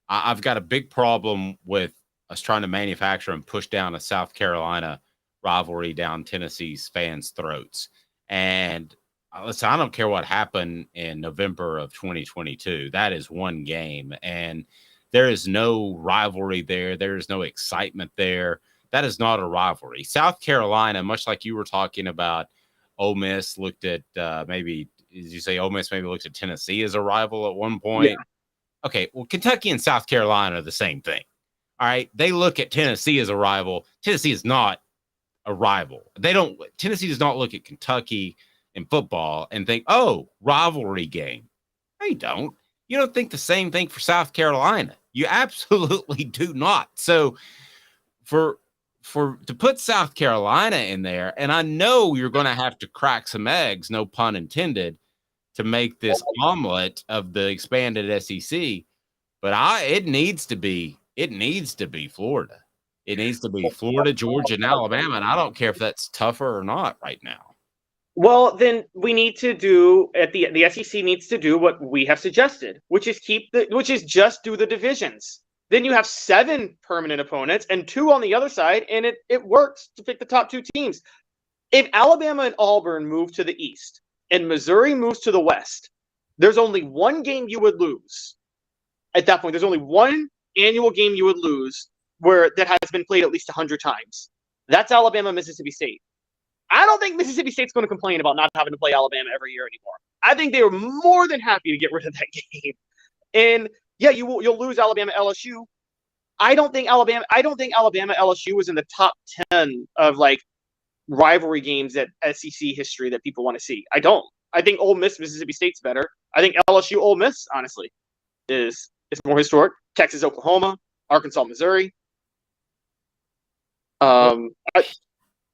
D: I've got a big problem with us trying to manufacture and push down a South Carolina rivalry down Tennessee's fans' throats. And listen, I don't care what happened in November of 2022. That is one game, and there is no rivalry there. There is no excitement there. That is not a rivalry. South Carolina, much like you were talking about, Ole Miss looked at maybe, did you say Ole Miss maybe looked at Tennessee as a rival at one point? Yeah. Okay, well, Kentucky and South Carolina are the same thing. All right, they look at Tennessee as a rival. Tennessee is not a rival. Tennessee does not look at Kentucky in football and think, oh, rivalry game. They don't. You don't think the same thing for South Carolina. You absolutely do not. So to put South Carolina in there, and I know you're going to have to crack some eggs, no pun intended, to make this omelet of the expanded SEC, but it needs to be Florida. It needs to be Florida, Georgia, and Alabama, and I don't care if that's tougher or not right now.
E: Well, then we need to do the SEC needs to do what we have suggested, which is just do the divisions. Then you have 7 permanent opponents and 2 on the other side, and it works to pick the top 2 teams. If Alabama and Auburn move to the East and Missouri moves to the West, there's only one game you would lose. At that point, there's only one annual game you would lose that has been played at least 100 times. That's Alabama, Mississippi State. I don't think Mississippi State's going to complain about not having to play Alabama every year anymore. I think they were more than happy to get rid of that game. And yeah, you'll lose Alabama, LSU. I don't think Alabama LSU is in the top 10 of rivalry games at SEC history that people want to see. I don't. I think Ole Miss, Mississippi State's better. I think LSU, Ole Miss, honestly, is more historic. Texas, Oklahoma, Arkansas, Missouri.
D: There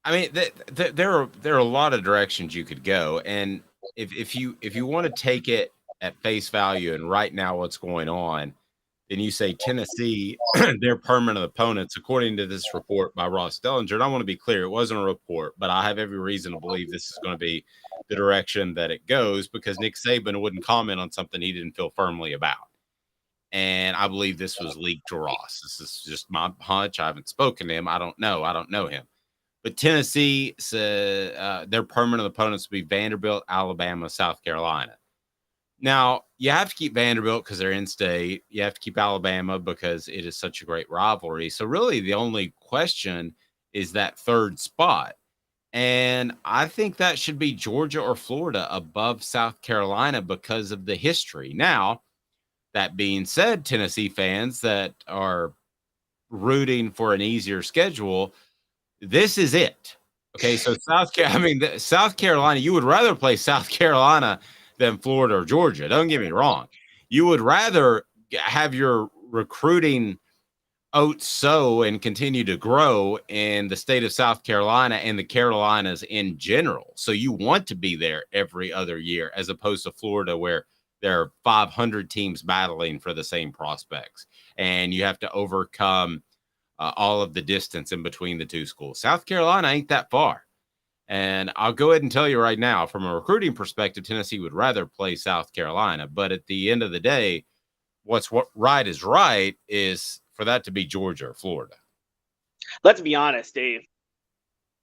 D: are a lot of directions you could go, and if you want to take it at face value and right now what's going on, then you say Tennessee, they're permanent opponents according to this report by Ross Dellinger. And I want to be clear, it wasn't a report, but I have every reason to believe this is going to be the direction that it goes because Nick Saban wouldn't comment on something he didn't feel firmly about. And I believe this was leaked to Ross. This is just my hunch. I haven't spoken to him. I don't know him. But Tennessee, their permanent opponents will be Vanderbilt, Alabama, South Carolina. Now, you have to keep Vanderbilt because they're in-state. You have to keep Alabama because it is such a great rivalry. So really the only question is that third spot. And I think that should be Georgia or Florida above South Carolina because of the history. Now, that being said, Tennessee fans that are rooting for an easier schedule, this is it. Okay, so South Carolina, you would rather play South Carolina than Florida or Georgia. Don't get me wrong. You would rather have your recruiting oats sow and continue to grow in the state of South Carolina and the Carolinas in general. So you want to be there every other year as opposed to Florida where there are 500 teams battling for the same prospects, and you have to overcome all of the distance in between the two schools. South Carolina ain't that far. And I'll go ahead and tell you right now, from a recruiting perspective, Tennessee would rather play South Carolina. But at the end of the day, what right is for that to be Georgia or Florida.
E: Let's be honest, Dave.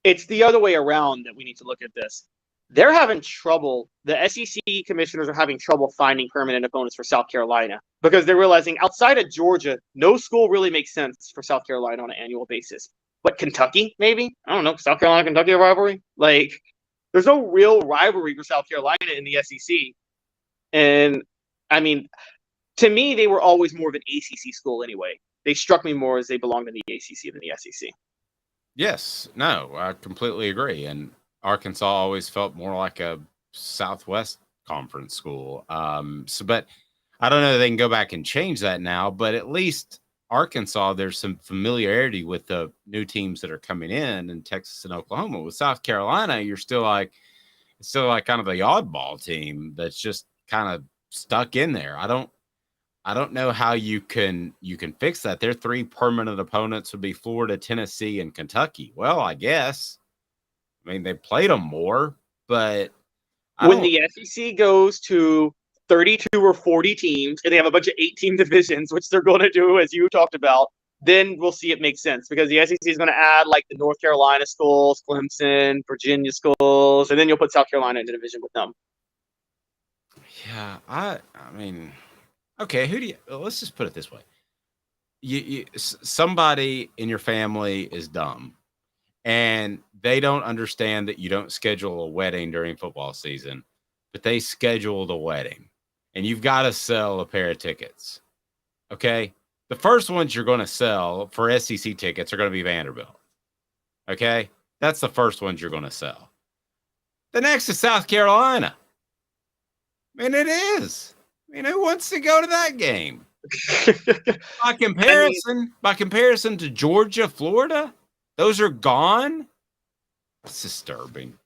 E: It's the other way around that we need to look at this. They're having trouble. The SEC commissioners are having trouble finding permanent opponents for South Carolina because they're realizing outside of Georgia, no school really makes sense for South Carolina on an annual basis. But Kentucky, maybe? I don't know. South Carolina, Kentucky rivalry? Like, there's no real rivalry for South Carolina in the SEC. And, I mean, to me, they were always more of an ACC school anyway. They struck me more as they belonged in the ACC than the SEC.
D: Yes. No, I completely agree. And Arkansas always felt more like a Southwest Conference school. But I don't know if they can go back and change that now, but at least Arkansas, there's some familiarity with the new teams that are coming in Texas and Oklahoma. With South Carolina, you're still like kind of the oddball team that's just kind of stuck in there. I don't know how you can fix that. Their three permanent opponents would be Florida, Tennessee, and Kentucky. Well, I guess. I mean, they played them more, but
E: when the SEC goes to 32 or 40 teams, and they have a bunch of 8-team divisions, which they're going to do, as you talked about, then we'll see it make sense because the SEC is going to add like the North Carolina schools, Clemson, Virginia schools, and then you'll put South Carolina in a division with them.
D: Yeah, I mean, okay, let's just put it this way. Somebody in your family is dumb, and they don't understand that you don't schedule a wedding during football season, but they scheduled a wedding, and you've got to sell a pair of tickets, okay? The first ones you're going to sell for SEC tickets are going to be Vanderbilt, okay? That's the first ones you're going to sell. The next is South Carolina. I mean, it is. I mean, who wants to go to that game? By comparison to Georgia, Florida, those are gone. It's disturbing.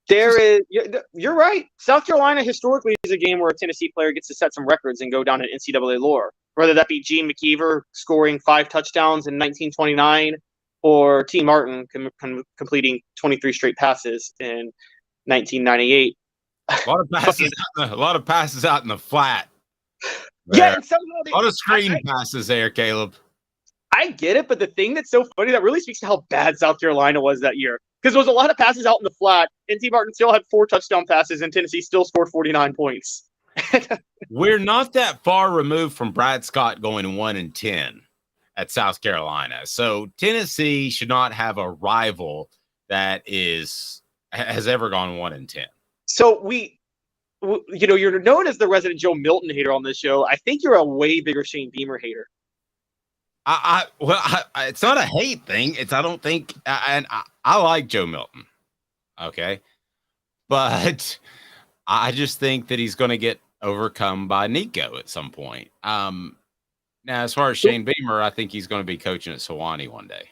E: You're right. South Carolina historically is a game where a Tennessee player gets to set some records and go down in NCAA lore. Whether that be Gene McKeever scoring 5 touchdowns in 1929 or T. Martin completing 23 straight passes in 1998.
D: A lot of passes out in the flat.
E: Yeah, and
D: a lot of screen passes there, Caleb.
E: I get it, but the thing that's so funny, that really speaks to how bad South Carolina was that year. Because there was a lot of passes out in the flat, and T. Martin still had 4 touchdown passes, and Tennessee still scored 49 points.
D: We're not that far removed from Brad Scott going 1-10 at South Carolina. So Tennessee should not have a rival that has ever gone 1-10.
E: So you're known as the resident Joe Milton hater on this show. I think you're a way bigger Shane Beamer hater.
D: It's not a hate thing. I don't think, and I like Joe Milton. Okay. But I just think that he's going to get overcome by Nico at some point. Now, as far as Shane Beamer, I think he's going to be coaching at Sewanee one day.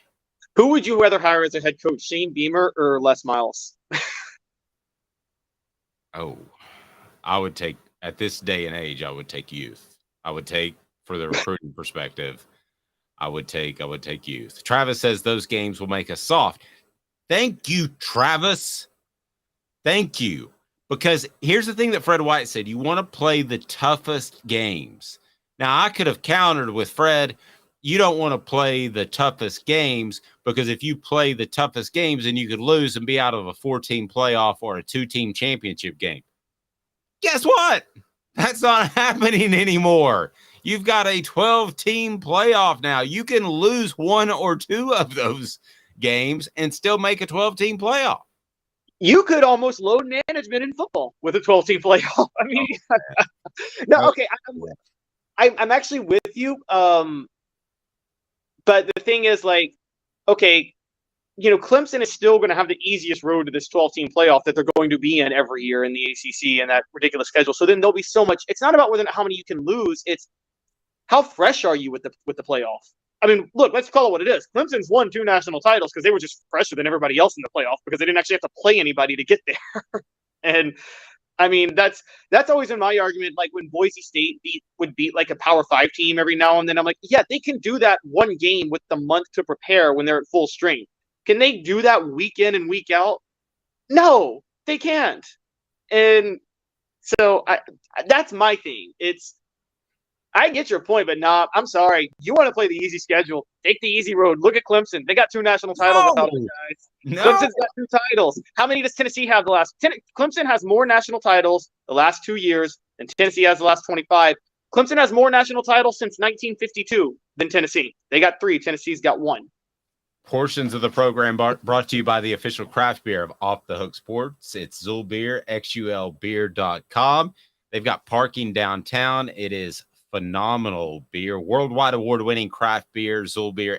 E: Who would you rather hire as a head coach, Shane Beamer or Les Miles?
D: Oh, I would take, at this day and age, I would take youth. I would take, for the recruiting perspective, I would take youth. Travis says those games will make us soft. Thank you, Travis. Thank you. Because here's the thing that Fred White said. You want to play the toughest games. Now, I could have countered with Fred, you don't want to play the toughest games because if you play the toughest games, then you could lose and be out of a 4-team playoff or a 2-team championship game. Guess what? That's not happening anymore. You've got a 12-team playoff now. You can lose 1 or 2 of those games and still make a 12-team playoff.
E: You could almost load management in football with a 12-team playoff. I mean, no, okay. I'm actually with you. But the thing is, like, okay, Clemson is still going to have the easiest road to this 12-team playoff that they're going to be in every year in the ACC and that ridiculous schedule. So then there'll be so much. It's not about how many you can lose. It's how fresh are you with the playoff. I mean, look, let's call it what it is. Clemson's won 2 national titles because they were just fresher than everybody else in the playoff because they didn't actually have to play anybody to get there. And I mean, that's always been my argument. Like when Boise State would beat like a Power 5 team every now and then, I'm like, yeah, they can do that one game with the month to prepare when they're at full strength. Can they do that week in and week out? No, they can't. And so that's my thing. I get your point, but nah, I'm sorry. You want to play the easy schedule? Take the easy road. Look at Clemson. They got 2 national titles without it, guys.
D: No.
E: Clemson's got 2 titles. How many does Tennessee have the last? Clemson has more national titles the last 2 years than Tennessee has the last 25. Clemson has more national titles since 1952 than Tennessee. They got 3. Tennessee's got 1.
D: Portions of the program brought to you by the official craft beer of Off the Hook Sports. It's Zulbeer, xulbeer.com. They've got parking downtown. It is phenomenal beer, worldwide award-winning craft beer, Zulbeer,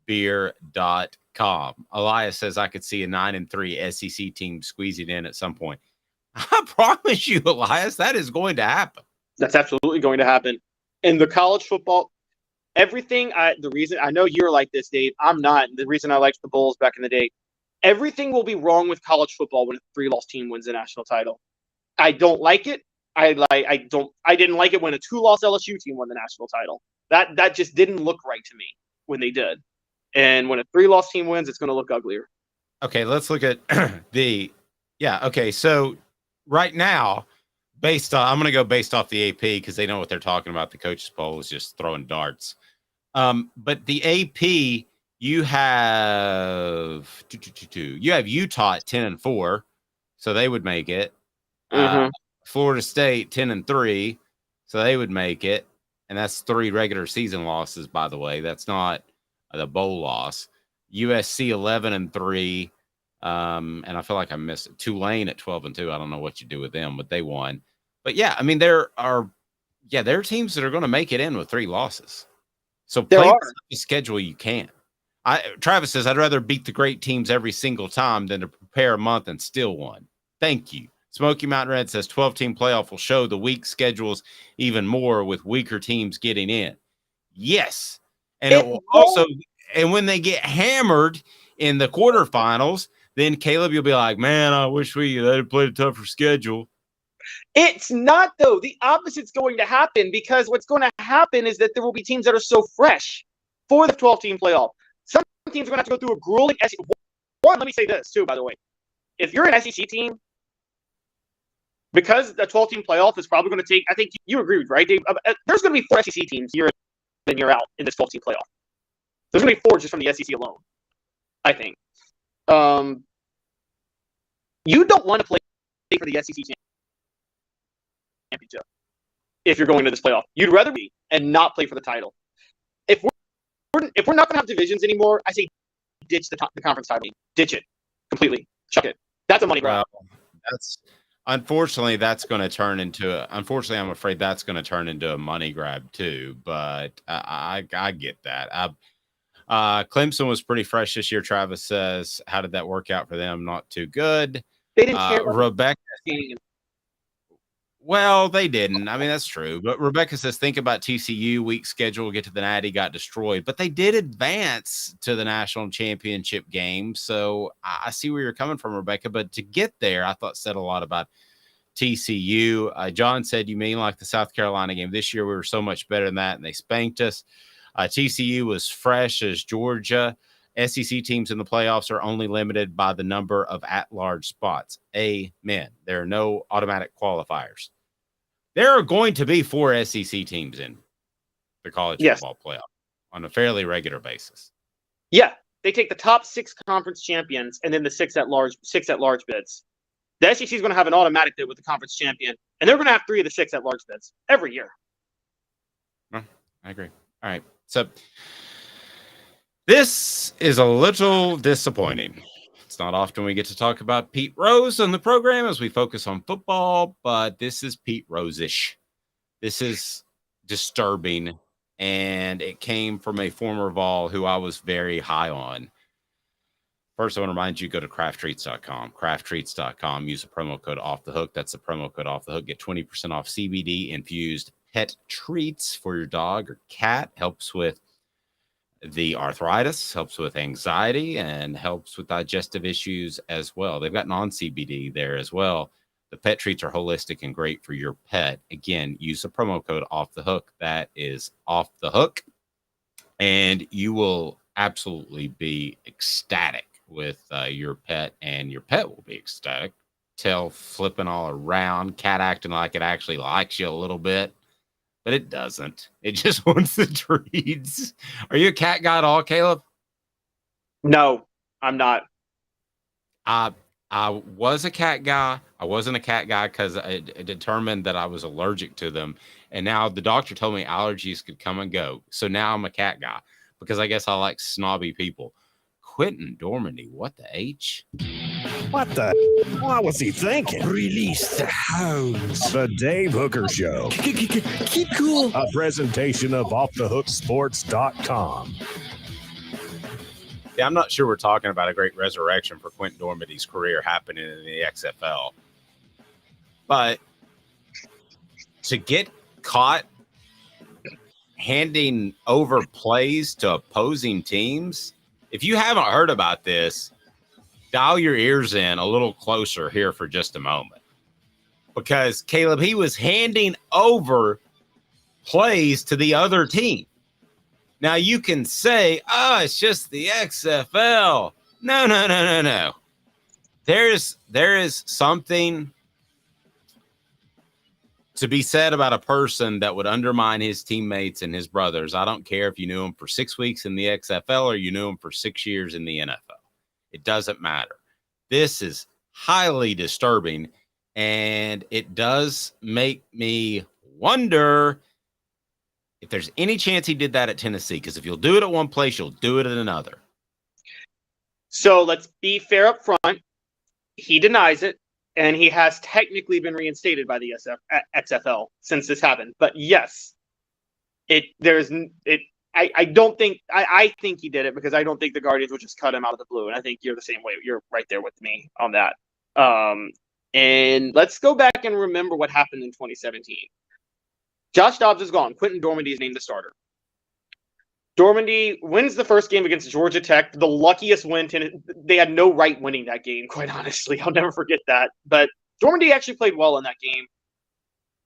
D: xulbeer.com. Elias says I could see a 9-3 SEC team squeezing in at some point. I promise you, Elias, that is going to happen.
E: That's absolutely going to happen. In the college football, the reason I know you're like this, Dave, I'm not. The reason I liked the Bulls back in the day, everything will be wrong with college football when a 3-loss team wins the national title. I don't like it. I didn't like it when a 2-loss LSU team won the national title. That just didn't look right to me when they did. And when a 3-loss team wins, it's going to look uglier.
D: Okay, let's look at so right now, I'm going to go based off the AP because they know what they're talking about. The coaches poll is just throwing darts. But the AP, you have Utah at 10-4, so they would make it. Florida State 10-3, so they would make it, and that's 3 regular season losses, by the way. That's not the bowl loss. USC 11-3, and I feel like I missed it. Tulane at 12-2. I don't know what you do with them, but they won. But yeah, I mean there are teams that are going to make it in with 3 losses. So play the schedule you can. Travis says I'd rather beat the great teams every single time than to prepare a month and still won. Thank you. Smoky Mountain Red says 12-team playoff will show the weak schedules even more with weaker teams getting in. Yes. And it will also, and when they get hammered in the quarterfinals, then Caleb, you'll be like, man, I wish they'd played a tougher schedule.
E: It's not, though. The opposite's going to happen because what's going to happen is that there will be teams that are so fresh for the 12-team playoff. Some teams are going to have to go through a grueling SEC. Let me say this, too, by the way. If you're an SEC team, because the 12-team playoff is probably going to take, I think you agreed, right, Dave? There's going to be 4 SEC teams year in and year out in this 12-team playoff. There's going to be 4 just from the SEC alone, I think. You don't want to play for the SEC championship if you're going to this playoff. You'd rather be and not play for the title. If we're not going to have divisions anymore, I say ditch the conference title. Ditch it completely. Chuck it. That's a money grab.
D: Unfortunately, I'm afraid that's going to turn into a money grab too. But I get that. Clemson was pretty fresh this year. Travis says, "How did that work out for them? Not too good."
E: They didn't care.
D: Rebecca. Well, they didn't. I mean, that's true. But Rebecca says, think about TCU, weak schedule, get to the Natty, got destroyed. But they did advance to the national championship game. So I see where you're coming from, Rebecca. But to get there, I thought said a lot about TCU. John said, you mean like the South Carolina game? This year we were so much better than that, and they spanked us. TCU was fresh as Georgia. SEC teams in the playoffs are only limited by the number of at-large spots. Amen. There are no automatic qualifiers. There are going to be 4 SEC teams in the college football playoff on a fairly regular basis.
E: Yeah, they take the top 6 conference champions and then the 6 at-large bids. The SEC is going to have an automatic bid with the conference champion, and they're going to have 3 of the 6 at-large bids every year.
D: I agree. All right, so this is a little disappointing. It's not often we get to talk about Pete Rose on the program as we focus on football, but this is Pete Rose-ish. This is disturbing, and it came from a former Vol who I was very high on. First, I want to remind you, go to crafttreats.com. Crafttreats.com. Use the promo code OFFTHEHOOK. That's the promo code OFFTHEHOOK. Get 20% off CBD-infused pet treats for your dog or cat. Helps with the arthritis, helps with anxiety, and helps with digestive issues as well. They've got non-CBD there as well. The pet treats are holistic and great for your pet. Again, use the promo code Off the Hook. That is Off the Hook. And you will absolutely be ecstatic with your pet, and your pet will be ecstatic. Tail flipping all around, cat acting like it actually likes you a little bit, but it doesn't. It just wants the treats. Are you a cat guy at all, Caleb?
E: No, I'm not.
D: I was a cat guy. I wasn't a cat guy because I determined that I was allergic to them. And now the doctor told me allergies could come and go. So now I'm a cat guy because I guess I like snobby people. Quentin Dormandy, what the H?
A: What the? What was he thinking?
F: Release the hounds.
A: The Dave Hooker Show.
F: Keep cool.
A: A presentation of OffTheHookSports.com.
D: Yeah, I'm not sure we're talking about a great resurrection for Quentin Dormandy's career happening in the XFL. But to get caught handing over plays to opposing teams, if you haven't heard about this, dial your ears in a little closer here for just a moment. Because, Caleb, he was handing over plays to the other team. Now, you can say, oh, it's just the XFL. No. There is something to be said about a person that would undermine his teammates and his brothers. I don't care if you knew him for 6 weeks in the XFL or you knew him for 6 years in the NFL. It doesn't matter. This is highly disturbing, and it does make me wonder if there's any chance he did that at Tennessee, because if you'll do it at one place, you'll do it at another.
E: So let's be fair up front. He denies it, and he has technically been reinstated by the XFL since this happened. But yes, I think he did it because I don't think the Guardians would just cut him out of the blue. And I think you're the same way. You're right there with me on that. And let's go back and remember what happened in 2017. Josh Dobbs is gone. Quentin Dormandy is named the starter. Dormandy wins the first game against Georgia Tech, the luckiest win. They had no right winning that game, quite honestly. I'll never forget that. But Dormandy actually played well in that game.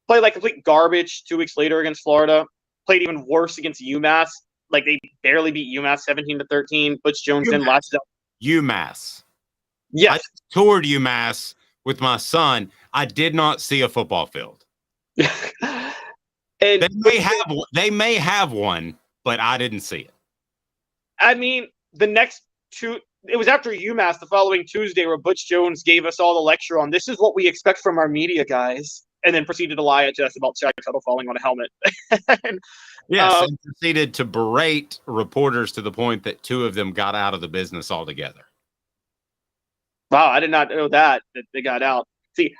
E: Played like complete garbage 2 weeks later against Florida. Played even worse against UMass. Like, they barely beat UMass 17-13. Butch Jones then latched up.
D: UMass.
E: Yes.
D: I toured UMass with my son. I did not see a football field.
E: And
D: they may have one, but I didn't see it.
E: I mean, it was after UMass the following Tuesday where Butch Jones gave us all the lecture on this is what we expect from our media guys, and then proceeded to lie to us about Shaq Tuttle falling on a helmet. and
D: proceeded to berate reporters to the point that 2 of them got out of the business altogether.
E: Wow, I did not know that they got out. See,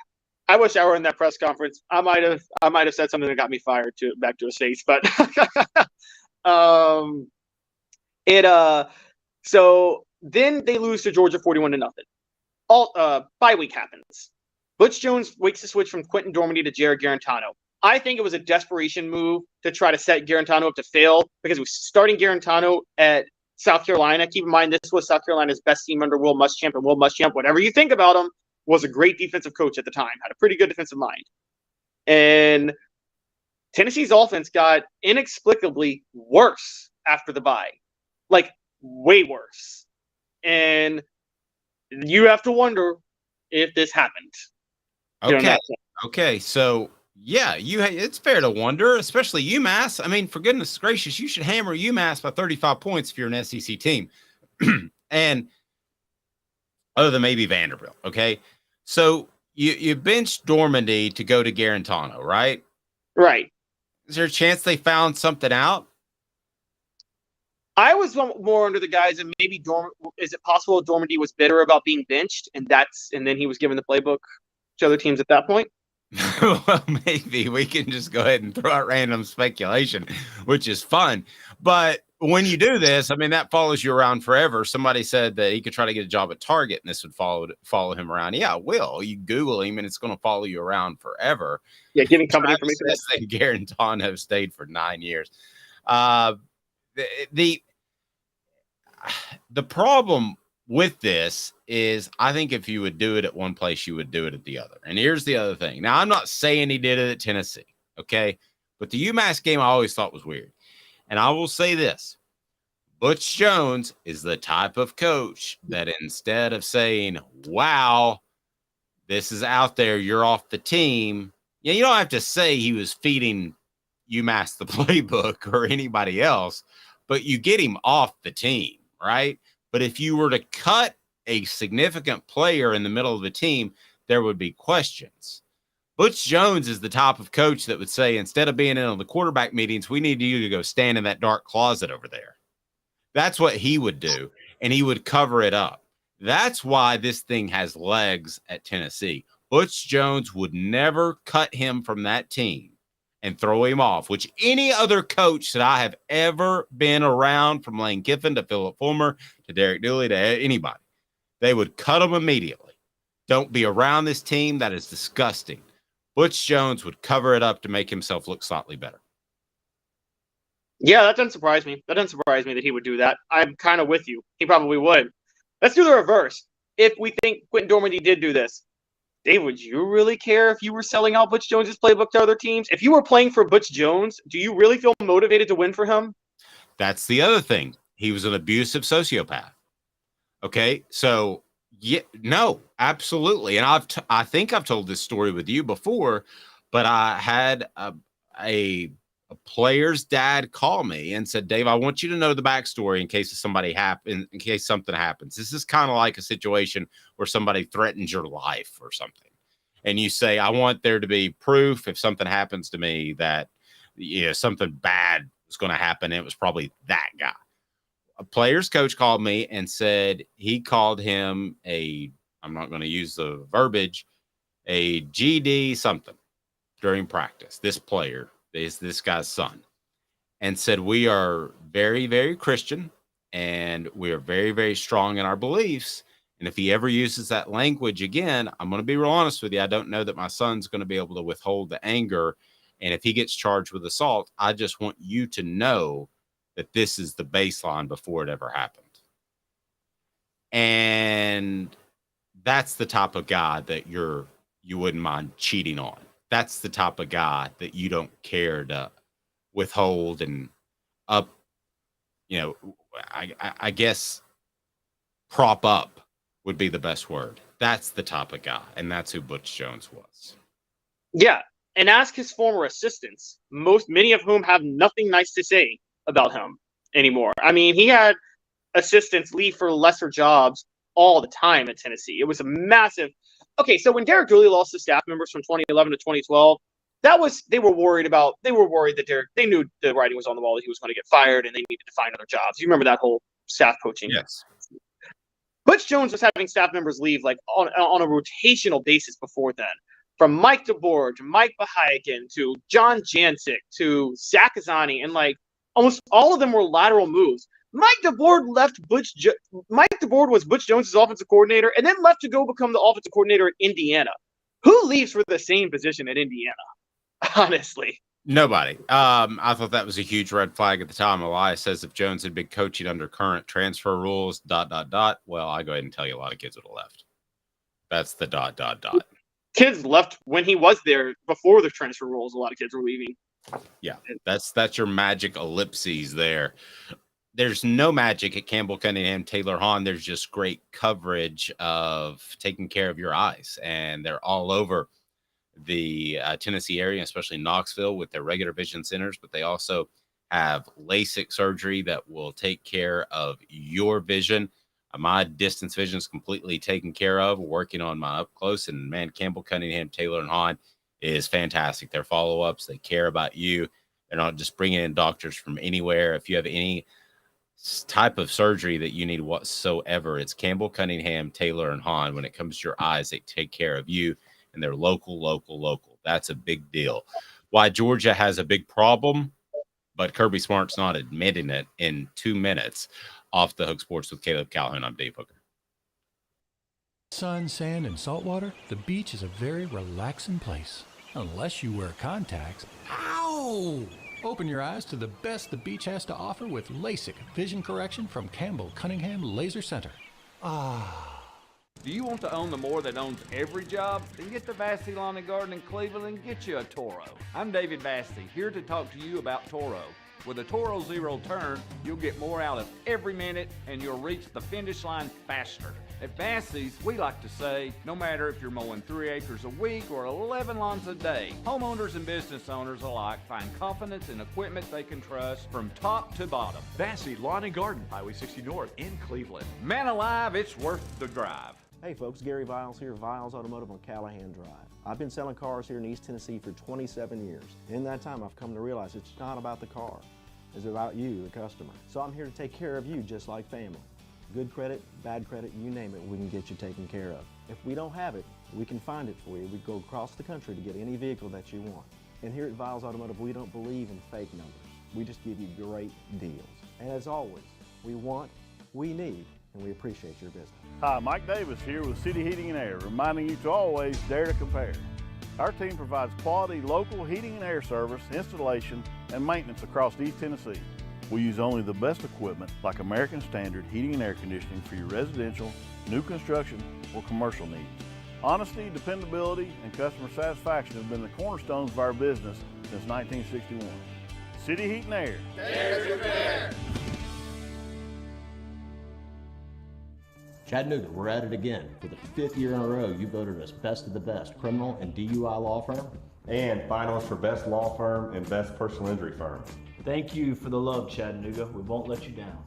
E: I wish I were in that press conference. I might have said something that got me fired back to his face. But so then they lose to Georgia 41-0. Bye week happens. Butch Jones wakes the switch from Quentin Dormandy to Jared Garantano. I think it was a desperation move to try to set Garantano up to fail because it was starting Garantano at South Carolina. Keep in mind, this was South Carolina's best team under Will Muschamp, and Will Muschamp, whatever you think about him, was a great defensive coach at the time, had a pretty good defensive mind. And Tennessee's offense got inexplicably worse after the bye. Like, way worse. And you have to wonder if this happened.
D: Okay. So, yeah, it's fair to wonder, especially UMass. I mean, for goodness gracious, you should hammer UMass by 35 points if you're an SEC team. And other than maybe Vanderbilt, okay? So you benched Dormandy to go to Garantano, right?
E: Right.
D: Is there a chance they found something out?
E: I was more under the guise of maybe is it possible Dormandy was bitter about being benched and then he was given the playbook to other teams at that point?
D: Well, maybe we can just go ahead and throw out random speculation, which is fun. But when you do this, I mean, that follows you around forever. Somebody said that he could try to get a job at Target and this would follow him around. Yeah, it will. You Google him and it's going to follow you around forever.
E: Yeah, giving company information.
D: And Garantano stayed for 9 years. The problem with this is I think if you would do it at one place, you would do it at the other. And here's the other thing. Now, I'm not saying he did it at Tennessee, okay? But the UMass game I always thought was weird. And I will say this. Butch Jones is the type of coach that instead of saying, wow, this is out there, you're off the team, you don't have to say he was feeding UMass the playbook or anybody else, but you get him off the team, right? But if you were to cut a significant player in the middle of the team, there would be questions. Butch Jones is the type of coach that would say, instead of being in on the quarterback meetings, we need you to go stand in that dark closet over there. That's what he would do, and he would cover it up. That's why this thing has legs at Tennessee. Butch Jones would never cut him from that team and throw him off, which any other coach that I have ever been around, from Lane Kiffin to Philip Fulmer to Derek Dooley to anybody, they would cut him immediately. Don't be around this team. That is disgusting. Butch Jones would cover it up to make himself look slightly better.
E: Yeah, that doesn't surprise me. That doesn't surprise me that he would do that. I'm kind of with you. He probably would. Let's do the reverse. If we think Quentin Dormandy did do this, Dave, would you really care if you were selling out Butch Jones' playbook to other teams? If you were playing for Butch Jones, do you really feel motivated to win for him?
D: That's the other thing. He was an abusive sociopath. Okay, so yeah, no, absolutely. And I think I've told this story with you before, but I had a player's dad call me and said, Dave, I want you to know the backstory in case something happens. This is kind of like a situation where somebody threatens your life or something. And you say, I want there to be proof if something happens to me that something bad was going to happen. It was probably that guy. A player's coach called me and said he called him I'm not going to use the verbiage, a GD something during practice. This player is this guy's son, and said, we are very, very Christian, and we are very, very strong in our beliefs. And if he ever uses that language again, I'm going to be real honest with you. I don't know that my son's going to be able to withhold the anger. And if he gets charged with assault, I just want you to know that this is the baseline before it ever happened. And that's the type of guy that you wouldn't mind cheating on. That's the type of guy that you don't care to withhold and up, I guess prop up would be the best word. That's the type of guy, and that's who Butch Jones was.
E: Yeah, and ask his former assistants, many of whom have nothing nice to say about him anymore. I mean, he had assistants leave for lesser jobs all the time at Tennessee. It was a massive. Okay, so when Derek Dooley lost his staff members from 2011 to 2012, they were worried that they knew the writing was on the wall that he was going to get fired and they needed to find other jobs. You remember that whole staff coaching?
D: Yes.
E: Butch Jones was having staff members leave like on a rotational basis before then. From Mike DeBoer to Mike Bahayakin to John Jancic to Zach Azzani, and like almost all of them were lateral moves. Mike DeBoer was Butch Jones' offensive coordinator and then left to go become the offensive coordinator at Indiana. Who leaves for the same position at Indiana? Honestly.
D: Nobody. I thought that was a huge red flag at the time. Elias says if Jones had been coaching under current transfer rules, ... Well, I go ahead and tell you a lot of kids would have left. That's the ...
E: Kids left when he was there before the transfer rules. A lot of kids were leaving.
D: Yeah, that's your magic ellipses there. There's no magic at Campbell Cunningham Taylor Hahn. There's just great coverage of taking care of your eyes, and they're all over the Tennessee area, especially Knoxville, with their regular vision centers. But they also have LASIK surgery that will take care of your vision. My distance vision is completely taken care of. Working on my up close, and man, Campbell Cunningham Taylor and Hahn is fantastic. Their follow-ups, they care about you. They're not just bringing in doctors from anywhere. If you have any type of surgery that you need whatsoever, it's Campbell Cunningham Taylor and Hahn. When it comes to your eyes, they take care of you, and they're local. That's a big deal. Why Georgia has a big problem, but Kirby Smart's not admitting it. In 2 minutes, Off the Hook Sports with Caleb Calhoun. I'm Dave Hooker.
Q: Sun, sand, and salt water, the beach is a very relaxing place. Unless you wear contacts. Ow! Open your eyes to the best the beach has to offer with LASIK vision correction from Campbell Cunningham Laser Center.
O: Do you want to own the more that owns every job? Then get to Vassey Lawn and Garden in Cleveland and get you a Toro. I'm David Vassey, here to talk to you about Toro. With a Toro Zero Turn, you'll get more out of every minute and you'll reach the finish line faster. At Vassey's, we like to say, no matter if you're mowing 3 acres a week or 11 lawns a day, homeowners and business owners alike find confidence in equipment they can trust from top to bottom.
P: Vassey Lawn and Garden, Highway 60 North in Cleveland.
O: Man alive, it's worth the drive.
I: Hey folks, Gary Viles here, Viles Automotive on Calhoun Drive. I've been selling cars here in East Tennessee for 27 years. In that time, I've come to realize it's not about the car. It's about you, the customer. So I'm here to take care of you just like family. Good credit, bad credit, you name it, we can get you taken care of. If we don't have it, we can find it for you. We go across the country to get any vehicle that you want. And here at Viles Automotive, we don't believe in fake numbers. We just give you great deals. And as always, we want, we need, and we appreciate your business.
J: Hi, Mike Davis here with City Heating and Air, reminding you to always dare to compare. Our team provides quality local heating and air service, installation, and maintenance across East Tennessee. We use only the best equipment like American Standard heating and air conditioning for your residential, new construction, or commercial needs. Honesty, dependability, and customer satisfaction have been the cornerstones of our business since 1961. City Heat and Air.
K: Dare to compare.
L: Chattanooga, we're at it again. For the 5th year in a row, you voted us best of the best criminal and DUI law firm.
M: And finalists for best law firm and best personal injury firm.
N: Thank you for the love, Chattanooga. We won't let you down.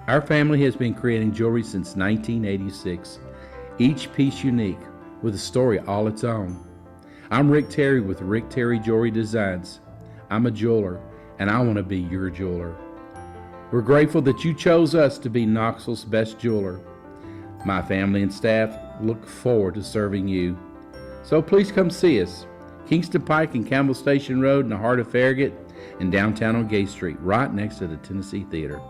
G: Our family has been creating jewelry since 1986, each piece unique with a story all its own. I'm Rick Terry with Rick Terry Jewelry Designs. I'm a jeweler, and I want to be your jeweler. We're grateful that you chose us to be Knoxville's best jeweler. My family and staff look forward to serving you. So please come see us. Kingston Pike and Campbell Station Road in the heart of Farragut and downtown on Gay Street, right next to the Tennessee Theater.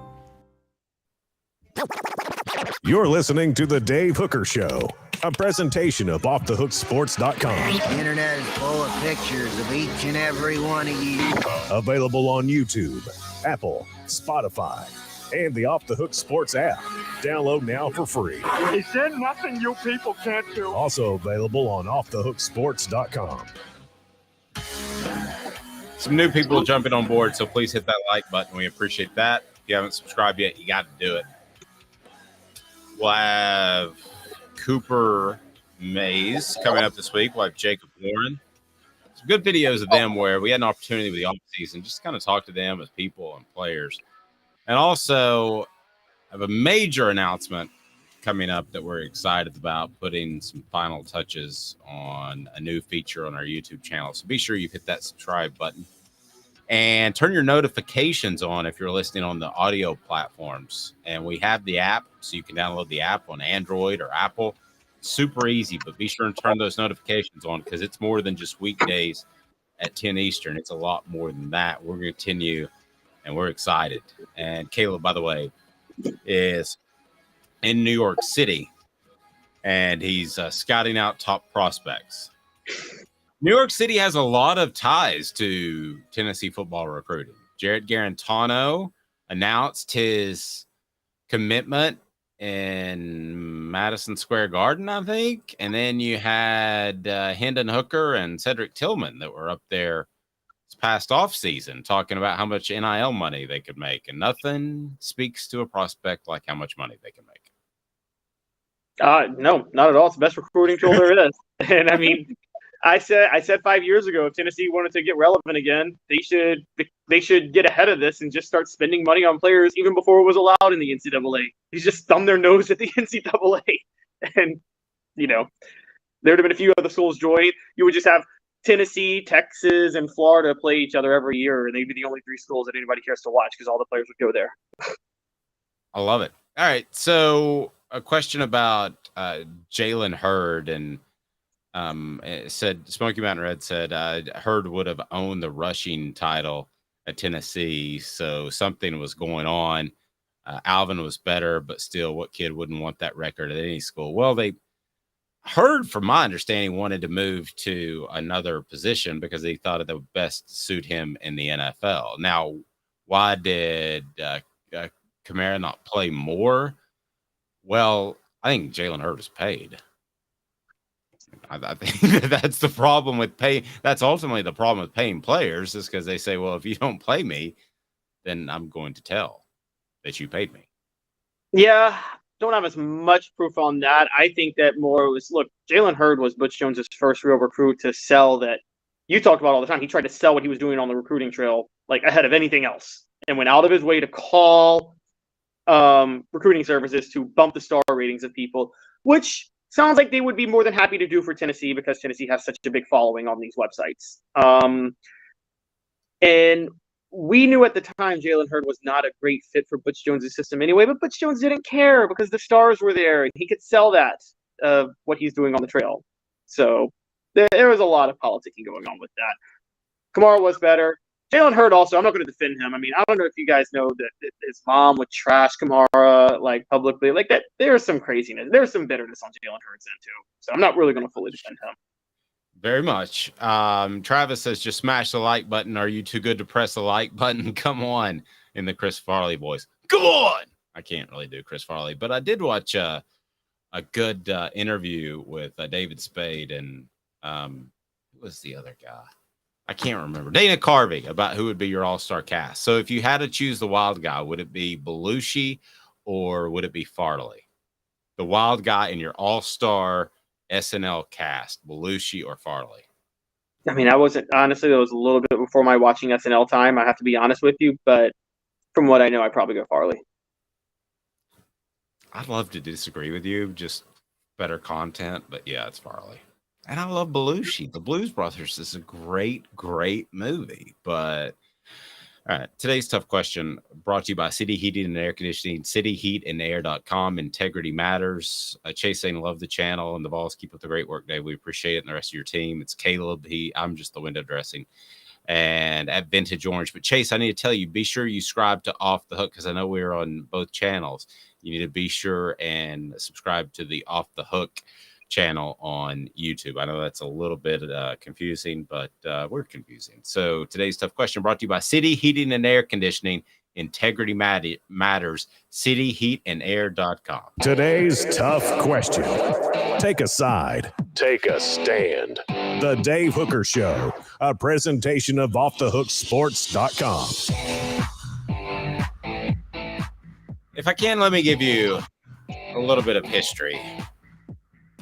A: You're listening to The Dave Hooker Show, a presentation of OffTheHookSports.com.
R: The internet is full of pictures of each and every one of you.
A: Available on YouTube, Apple, Spotify, and the Off the Hook Sports app. Download now for free.
K: Is there nothing you people can't do?
A: Also available on OffTheHookSports.com.
D: Some new people jumping on board, so please hit that like button. We appreciate that. If you haven't subscribed yet, you got to do it. We'll have Cooper Mays coming up this week. We'll have Jacob Warren. Some good videos of them where we had an opportunity with the offseason just kind of talk to them as people and players. And also have a major announcement coming up that we're excited about, putting some final touches on a new feature on our YouTube channel. So be sure you hit that subscribe button and turn your notifications on if you're listening on the audio platforms. And we have the app, so you can download the app on Android or Apple. Super easy, but be sure and turn those notifications on because it's more than just weekdays at 10 Eastern. It's a lot more than that. We're going to continue, and we're excited. And Caleb, by the way, is in New York City, and he's scouting out top prospects. New York City has a lot of ties to Tennessee football recruiting. Jared Garantano announced his commitment in Madison Square Garden, I think. And then you had Hendon Hooker and Cedric Tillman that were up there this past offseason talking about how much NIL money they could make. And nothing speaks to a prospect like how much money they can make.
E: No, not at all. It's the best recruiting tool there is. And I mean, I said 5 years ago, if Tennessee wanted to get relevant again, they should get ahead of this and just start spending money on players even before it was allowed in the NCAA. He's just thumbed their nose at the NCAA. And, you know, there would have been a few other schools join. You would just have Tennessee, Texas, and Florida play each other every year, and they'd be the only three schools that anybody cares to watch because all the players would go there.
D: I love it. All right, so a question about Jalin Hyatt, and it said Smoky Mountain Red said Hurd would have owned the rushing title at Tennessee, so something was going on. Alvin was better, but still, what kid wouldn't want that record at any school? Well, they Hurd, from my understanding, wanted to move to another position because he thought it would best suit him in the NFL. Now, why did Kamara not play more? Well, I think Jalin Hyatt is paid. I think that's the problem with pay. That's ultimately the problem with paying players, is because they say, well, if you don't play me, then I'm going to tell that you paid me.
E: Yeah, don't have as much proof on that. I think that more was, look, Jalin Hyatt was Butch Jones's first real recruit to sell that. You talked about all the time. He tried to sell what he was doing on the recruiting trail, like ahead of anything else, and went out of his way to call recruiting services to bump the star ratings of people, which sounds like they would be more than happy to do for Tennessee because Tennessee has such a big following on these websites. And we knew at the time Jalin Hyatt was not a great fit for Butch Jones' system anyway, but Butch Jones didn't care because the stars were there and he could sell that, what he's doing on the trail. So there was a lot of politicking going on with that. Kamara was better. Jalin Hyatt also, I'm not going to defend him. I mean, I don't know if you guys know that his mom would trash Kamara, like, publicly. Like, that. There's some craziness. There's some bitterness on Jalin Hyatt's end, too. So I'm not really going to fully defend him.
D: Very much. Travis says, just smash the like button. Are you too good to press the like button? Come on, in the Chris Farley voice. Come on! I can't really do Chris Farley, but I did watch a good interview with David Spade and who was the other guy? I can't remember. Dana Carvey, about who would be your all-star cast. So if you had to choose the wild guy, would it be Belushi or would it be Farley? The wild guy in your all-star SNL cast, Belushi or Farley?
E: I mean, I wasn't, honestly, it was a little bit before my watching SNL time. I have to be honest with you, but from what I know, I'd probably go Farley.
D: I'd love to disagree with you, just better content, but yeah, it's Farley. And I love Belushi. The Blues Brothers is a great, great movie. But all right, today's tough question brought to you by City Heating and Air Conditioning, cityheatandair.com. Integrity matters. Chase saying, love the channel, and the Vols keep up the great work, Dave. We appreciate it, and the rest of your team. It's Caleb. I'm just the window dressing. And at Vintage Orange. But Chase, I need to tell you, be sure you subscribe to Off the Hook, because I know we're on both channels. You need to be sure and subscribe to the Off the Hook channel on YouTube. I know that's a little bit confusing, but we're confusing. So today's tough question brought to you by City Heating and Air Conditioning. Integrity matters. cityheatandair.com.
A: Today's tough question. Take a side. Take a stand. The Dave Hooker Show, a presentation of offthehooksports.com.
D: If I can, let me give you a little bit of history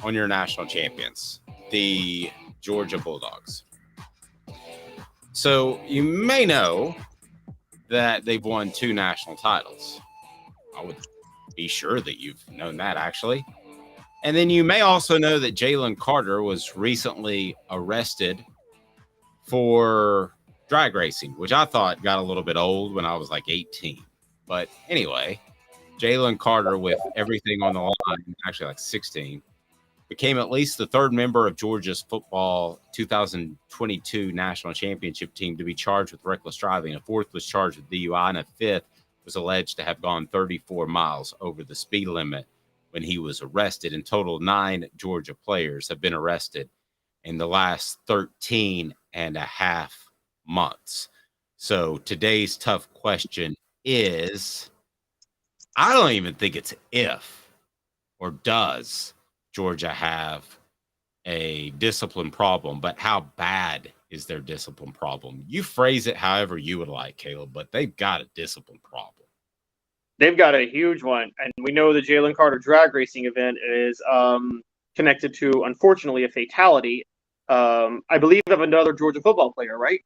D: on your national champions, the Georgia Bulldogs. So you may know that they've won 2 national titles. I would be sure that you've known that, actually. And then you may also know that Jalen Carter was recently arrested for drag racing, which I thought got a little bit old when I was like 18. But anyway, Jalen Carter, with everything on the line, actually like 16, became at least the 3rd member of Georgia's football 2022 national championship team to be charged with reckless driving. A 4th was charged with DUI, and a 5th was alleged to have gone 34 miles over the speed limit when he was arrested. In total, 9 Georgia players have been arrested in the last 13 and a half months. So today's tough question is, I don't even think it's if or does Georgia have a discipline problem, but how bad is their discipline problem? You phrase it however you would like, Caleb, but they've got a discipline problem.
E: They've got a huge one, and we know the Jalen Carter drag racing event is connected to, unfortunately, a fatality. I believe of another Georgia football player, right?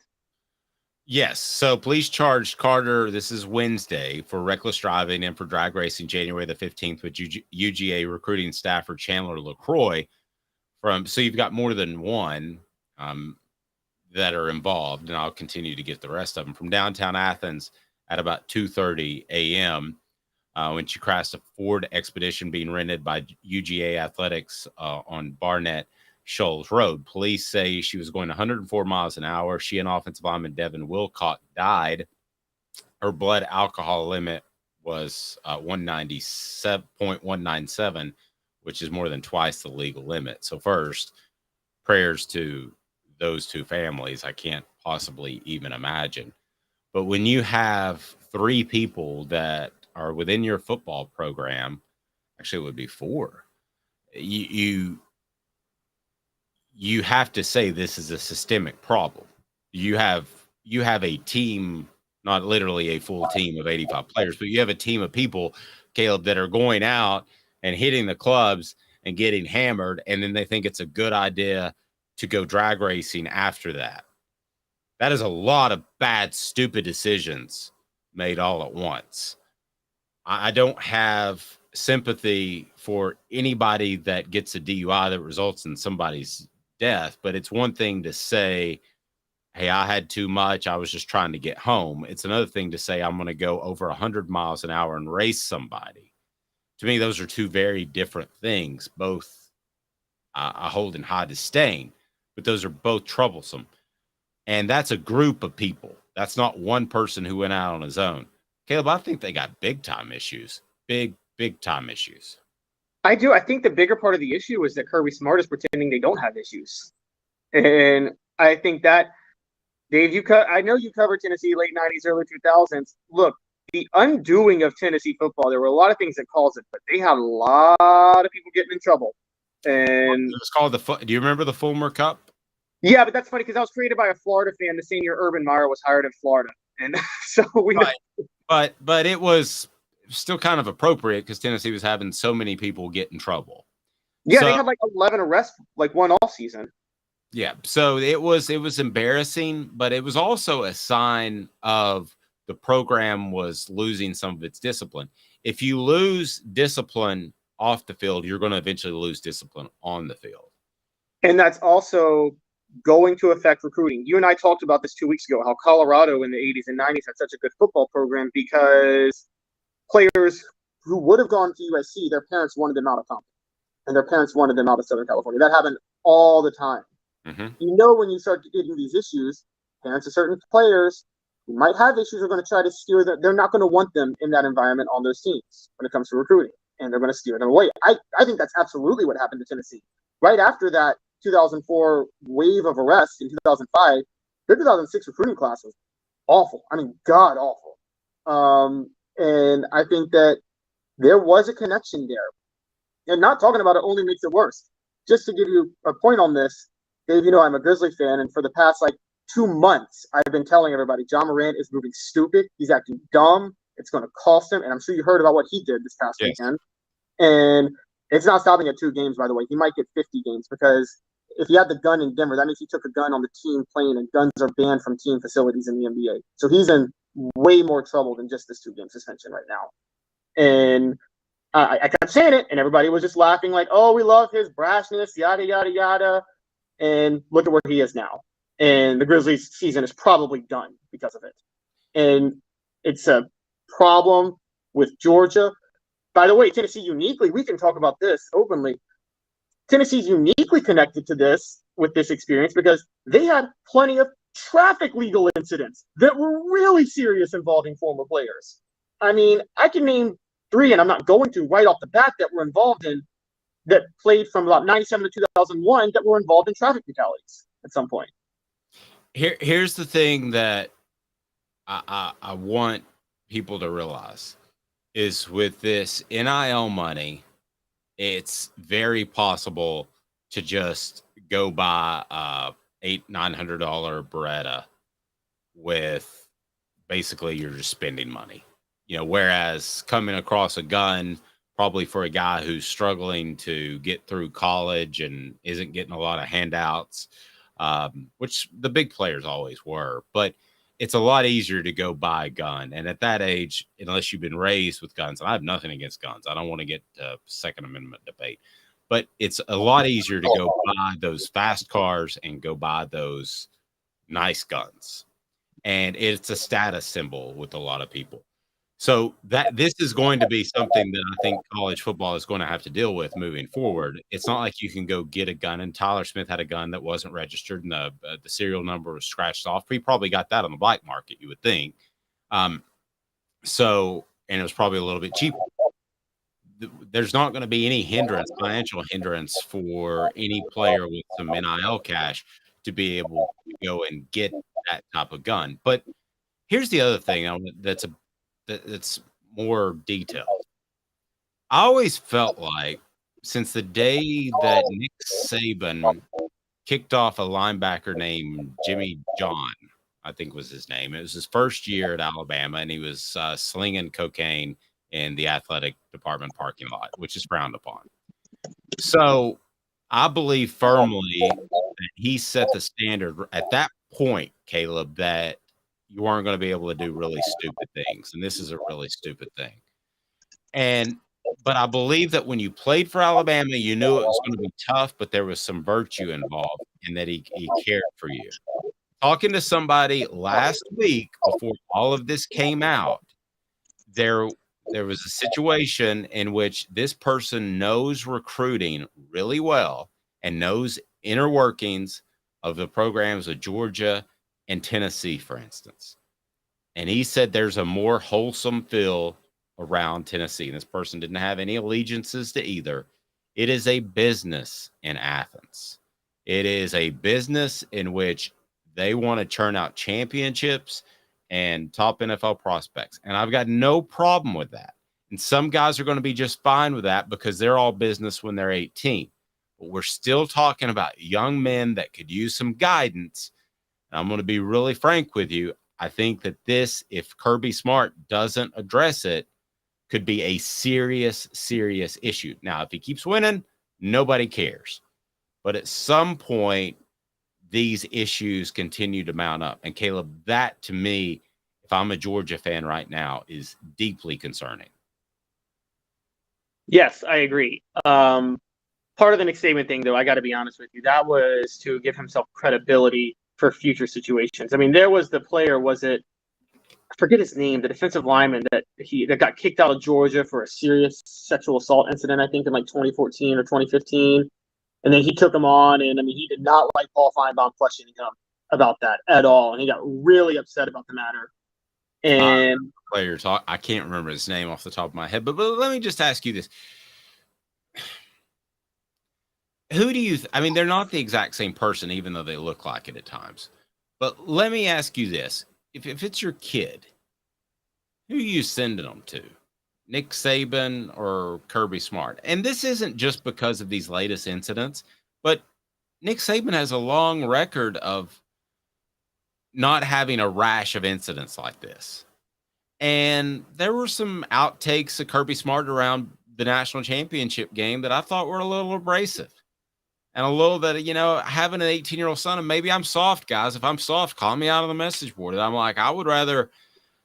D: Yes. So police charged Carter, this is Wednesday, for reckless driving and for drag racing January the 15th with UGA recruiting staffer Chandler LaCroix. So you've got more than one that are involved, and I'll continue to get the rest of them. From downtown Athens at about 2:30 a.m. When she crashed a Ford Expedition being rented by UGA Athletics on Barnett Shoals Road. Police say she was going 104 miles an hour. She and offensive lineman Devin Wilcott died. Her blood alcohol limit was 197.197, which is more than twice the legal limit. So first, prayers to those 2 families. I can't possibly even imagine. But when you have 3 people that or within your football program, actually it would be 4. You have to say this is a systemic problem. You have a team, not literally a full team of 85 players, but you have a team of people, Caleb, that are going out and hitting the clubs and getting hammered, and then they think it's a good idea to go drag racing after that. That is a lot of bad, stupid decisions made all at once. I don't have sympathy for anybody that gets a DUI that results in somebody's death, but it's one thing to say, hey, I had too much, I was just trying to get home. It's another thing to say I'm going to go over 100 miles an hour and race somebody. To me, those are two very different things. Both I hold in high disdain, but those are both troublesome. And that's a group of people. That's not one person who went out on his own. Caleb, I think they got big time issues. Big time issues.
E: I do. I think the bigger part of the issue is that Kirby Smart is pretending they don't have issues. And I think that, Dave, I know you covered Tennessee late 90s, early 2000s. Look, the undoing of Tennessee football, there were a lot of things that caused it, but they had a lot of people getting in trouble. And
D: it was called do you remember the Fulmer Cup?
E: Yeah, but that's funny because that was created by a Florida fan the same year Urban Meyer was hired in Florida. And so
D: But it was still kind of appropriate because Tennessee was having so many people get in trouble.
E: Yeah, they had like 11 arrests, like one all season.
D: Yeah, so it was embarrassing, but it was also a sign of the program was losing some of its discipline. If you lose discipline off the field, you're going to eventually lose discipline on the field.
E: And that's also going to affect recruiting. You and I talked about this 2 weeks ago, how Colorado in the 80s and 90s had such a good football program because players who would have gone to USC, their parents wanted them out of Compton, and their parents wanted them out of Southern California. That happened all the time.
D: Mm-hmm.
E: You know, when you start getting these issues, parents of certain players who might have issues are going to try to steer them. They're not going to want them in that environment on those teams when it comes to recruiting, and they're going to steer them away. I think that's absolutely what happened to Tennessee. Right after that 2004 wave of arrests in 2005, their 2006 recruiting class was awful. I mean, god awful. And I think that there was a connection there. And not talking about it only makes it worse. Just to give you a point on this, Dave, you know I'm a Grizzly fan, and for the past 2 months, I've been telling everybody John Morant is moving stupid. He's acting dumb. It's going to cost him. And I'm sure you heard about what he did this past weekend. And it's not stopping at 2 games, by the way. He might get 50 games because if he had the gun in Denver, that means he took a gun on the team plane, and guns are banned from team facilities in the NBA. So he's in way more trouble than just this 2-game suspension right now. And I kept saying it, and everybody was just laughing like, oh, we love his brashness, yada, yada, yada. And look at where he is now. And the Grizzlies season is probably done because of it. And it's a problem with Georgia. By the way, Tennessee uniquely, we can talk about this openly. Tennessee's uniquely connected to this with this experience because they had plenty of traffic legal incidents that were really serious involving former players. I mean, I can name 3, and I'm not going to right off the bat, that were involved in, that played from about 97 to 2001 that were involved in traffic fatalities at some point.
D: Here's the thing that I want people to realize is with this NIL money, it's very possible to just go buy a $800-900 Beretta with basically you're just spending money. Whereas coming across a gun, probably for a guy who's struggling to get through college and isn't getting a lot of handouts, which the big players always were, but it's a lot easier to go buy a gun. And at that age, unless you've been raised with guns, and I have nothing against guns, I don't want to get a Second Amendment debate, but it's a lot easier to go buy those fast cars and go buy those nice guns. And it's a status symbol with a lot of people. So this is going to be something that I think college football is going to have to deal with moving forward. It's not like you can go get a gun, and Tyler Smith had a gun that wasn't registered and the serial number was scratched off. He probably got that on the black market, you would think. And it was probably a little bit cheaper. There's not going to be any financial hindrance for any player with some NIL cash to be able to go and get that type of gun. But here's the other thing that's more details. I always felt like since the day that Nick Saban kicked off a linebacker named Jimmy John, I think was his name. It was his first year at Alabama, and he was slinging cocaine in the athletic department parking lot, which is frowned upon. So I believe firmly that he set the standard at that point, Caleb, that you weren't going to be able to do really stupid things. And this is a really stupid thing. But I believe that when you played for Alabama, you knew it was going to be tough, but there was some virtue involved and that he cared for you. Talking to somebody last week before all of this came out, there was a situation in which this person knows recruiting really well and knows inner workings of the programs of Georgia and Tennessee, for instance. And he said there's a more wholesome feel around Tennessee. And this person didn't have any allegiances to either. It is a business in Athens. It is a business in which they want to churn out championships and top NFL prospects. And I've got no problem with that. And some guys are going to be just fine with that because they're all business when they're 18. But we're still talking about young men that could use some guidance. And I'm going to be really frank with you. I think that this, if Kirby Smart doesn't address it, could be a serious, serious issue. Now, if he keeps winning, nobody cares. But at some point, these issues continue to mount up. And Caleb, that to me, if I'm a Georgia fan right now, is deeply concerning.
E: Yes, I agree. Part of the Nick Saban thing, though, I got to be honest with you, that was to give himself credibility for future situations. I mean, there was the player, I forget his name, the defensive lineman that got kicked out of Georgia for a serious sexual assault incident, I think in like 2014 or 2015. And then he took him on, and I mean, he did not like Paul Feinbaum questioning him about that at all. And he got really upset about the matter. And
D: player talk, I can't remember his name off the top of my head, but let me just ask you this. Who do you I mean, they're not the exact same person, even though they look like it at times. But let me ask you this. If it's your kid, who are you sending them to? Nick Saban or Kirby Smart? And this isn't just because of these latest incidents, but Nick Saban has a long record of not having a rash of incidents like this. And there were some outtakes of Kirby Smart around the national championship game that I thought were a little abrasive. And a little that, having an 18-year-old son, and maybe I'm soft, guys. If I'm soft, call me out on the message board. And I'm like, I would rather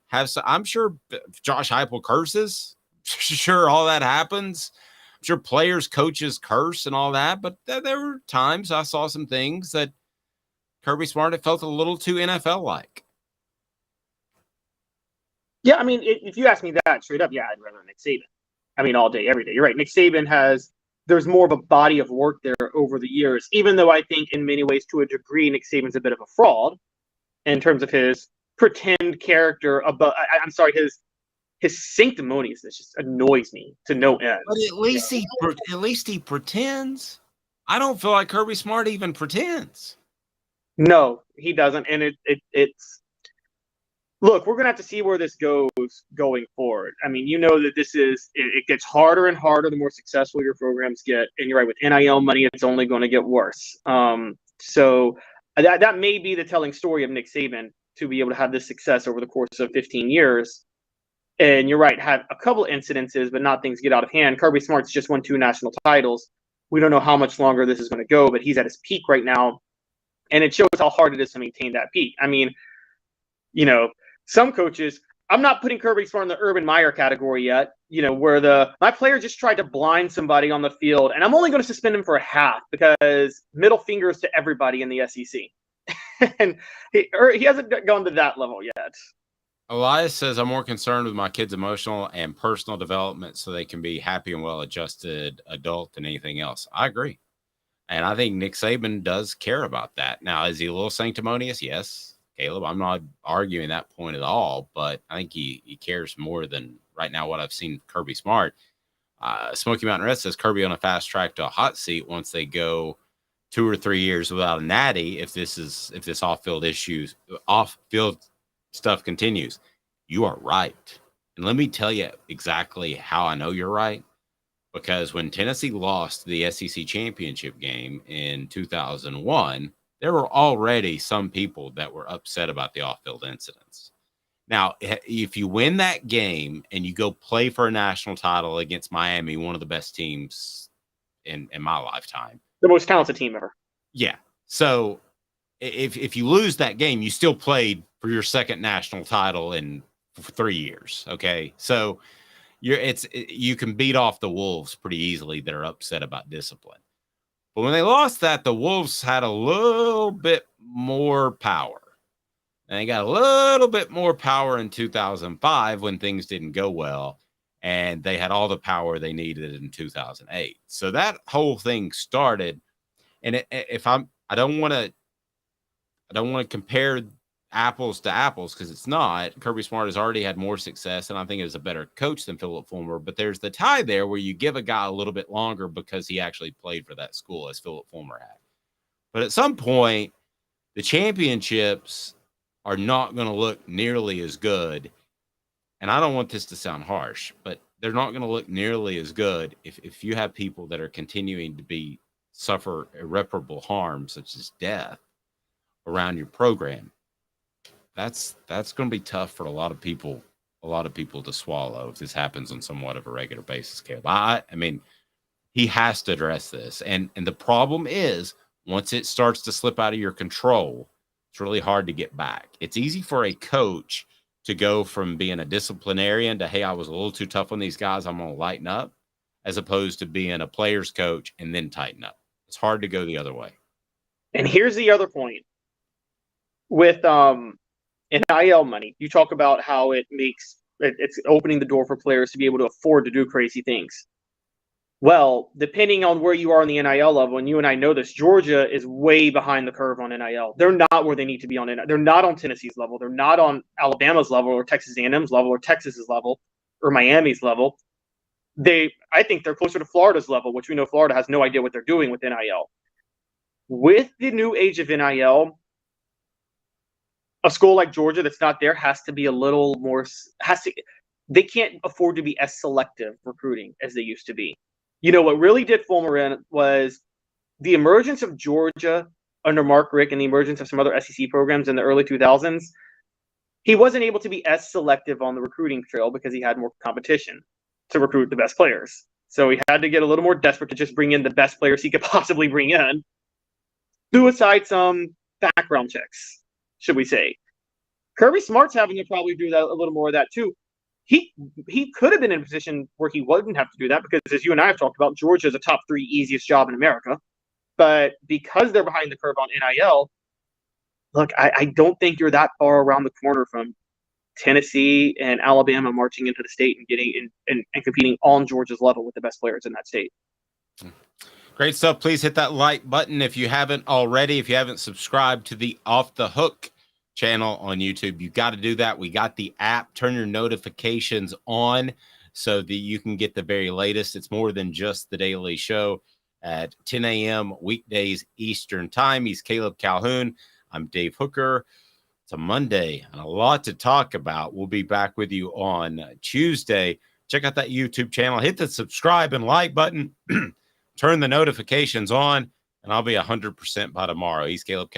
D: have some. I'm sure Josh Heupel curses. Sure, all that happens. I'm sure players, coaches curse and all that. But there were times I saw some things that Kirby Smart felt a little too NFL-like.
E: Yeah, I mean, if you ask me that straight up, yeah, I'd rather Nick Saban. I mean, all day, every day. You're right. Nick Saban there's more of a body of work there over the years, even though I think in many ways, to a degree, Nick Saban's a bit of a fraud in terms of his pretend character. His sanctimoniousness just annoys me to no end.
D: But at least he pretends. I don't feel like Kirby Smart even pretends.
E: No, he doesn't. And it's look, we're going to have to see where this goes going forward. I mean, that it gets harder and harder the more successful your programs get. And you're right, with NIL money, it's only going to get worse. So that may be the telling story of Nick Saban, to be able to have this success over the course of 15 years. And you're right, had a couple incidences, but not things get out of hand. Kirby Smart's just won 2 national titles. We don't know how much longer this is going to go, but he's at his peak right now. And it shows how hard it is to maintain that peak. I mean, some coaches, I'm not putting Kirby Smart in the Urban Meyer category yet, where my player just tried to blind somebody on the field, and I'm only going to suspend him for a half because middle fingers to everybody in the SEC. And he hasn't gone to that level yet.
D: Elias says, I'm more concerned with my kids' emotional and personal development so they can be happy and well-adjusted adult than anything else. I agree. And I think Nick Saban does care about that. Now, is he a little sanctimonious? Yes. Caleb, I'm not arguing that point at all, but I think he cares more than right now what I've seen Kirby Smart. Smoky Mountain Red says Kirby on a fast track to a hot seat once they go 2 or 3 years without a natty. If this off-field stuff continues, you are right. And let me tell you exactly how I know you're right. Because when Tennessee lost the SEC championship game in 2001, there were already some people that were upset about the off-field incidents. Now, if you win that game and you go play for a national title against Miami, one of the best teams in my lifetime.
E: The most talented team ever.
D: Yeah. So if you lose that game, you still played for your second national title in 3 years. Okay. So you can beat off the Wolves pretty easily that are upset about discipline. But when they lost that, the Wolves had a little bit more power. And they got a little bit more power in 2005 when things didn't go well. And they had all the power they needed in 2008. So that whole thing started. And I don't want to compare apples to apples because it's not. Kirby Smart has already had more success, and I think is a better coach than Philip Fulmer. But there's the tie there where you give a guy a little bit longer because he actually played for that school as Philip Fulmer had. But at some point, the championships are not going to look nearly as good. And I don't want this to sound harsh, but they're not going to look nearly as good if you have people that are continuing to suffer irreparable harm, such as death, around your program. That's going to be tough for a lot of people to swallow if this happens on somewhat of a regular basis, Caleb. I mean, he has to address this. And the problem is, once it starts to slip out of your control, it's really hard to get back. It's easy for a coach to go from being a disciplinarian to, hey, I was a little too tough on these guys, I'm going to lighten up, as opposed to being a player's coach and then tighten up. It's hard to go the other way.
E: And here's the other point. With NIL money, you talk about how it's opening the door for players to be able to afford to do crazy things. Well, depending on where you are on the NIL level, and you and I know this, Georgia is way behind the curve on NIL. They're not where they need to be on NIL. They're not on Tennessee's level. They're not on Alabama's level or Texas A&M's level or Texas's level or Miami's level. I think they're closer to Florida's level, which we know Florida has no idea what they're doing with NIL. With the new age of NIL, a school like Georgia that's not there has to be a little more they can't afford to be as selective recruiting as they used to be. You know, what really did Fulmer in was the emergence of Georgia under Mark Richt and the emergence of some other SEC programs in the early 2000s. He wasn't able to be as selective on the recruiting trail because he had more competition to recruit the best players. So he had to get a little more desperate to just bring in the best players he could possibly bring in, threw aside some background checks, should we say. Kirby Smart's having to probably do that a little more of that too. He could have been in a position where he wouldn't have to do that because, as you and I have talked about, Georgia is a top 3 easiest job in America. But because they're behind the curve on NIL, look, I don't think you're that far around the corner from Tennessee and Alabama marching into the state and getting and competing on Georgia's level with the best players in that state.
D: Great stuff. Please hit that like button if you haven't already. If you haven't subscribed to the Off the Hook channel on YouTube, you got to do that. We got the app. Turn your notifications on so that you can get the very latest. It's more than just the daily show at 10 a.m. weekdays Eastern time. He's Caleb Calhoun. I'm Dave Hooker. It's a Monday and a lot to talk about. We'll be back with you on Tuesday. Check out that YouTube channel. Hit the subscribe and like button. Turn the notifications on, and I'll be 100% by tomorrow. He's Caleb Calhoun.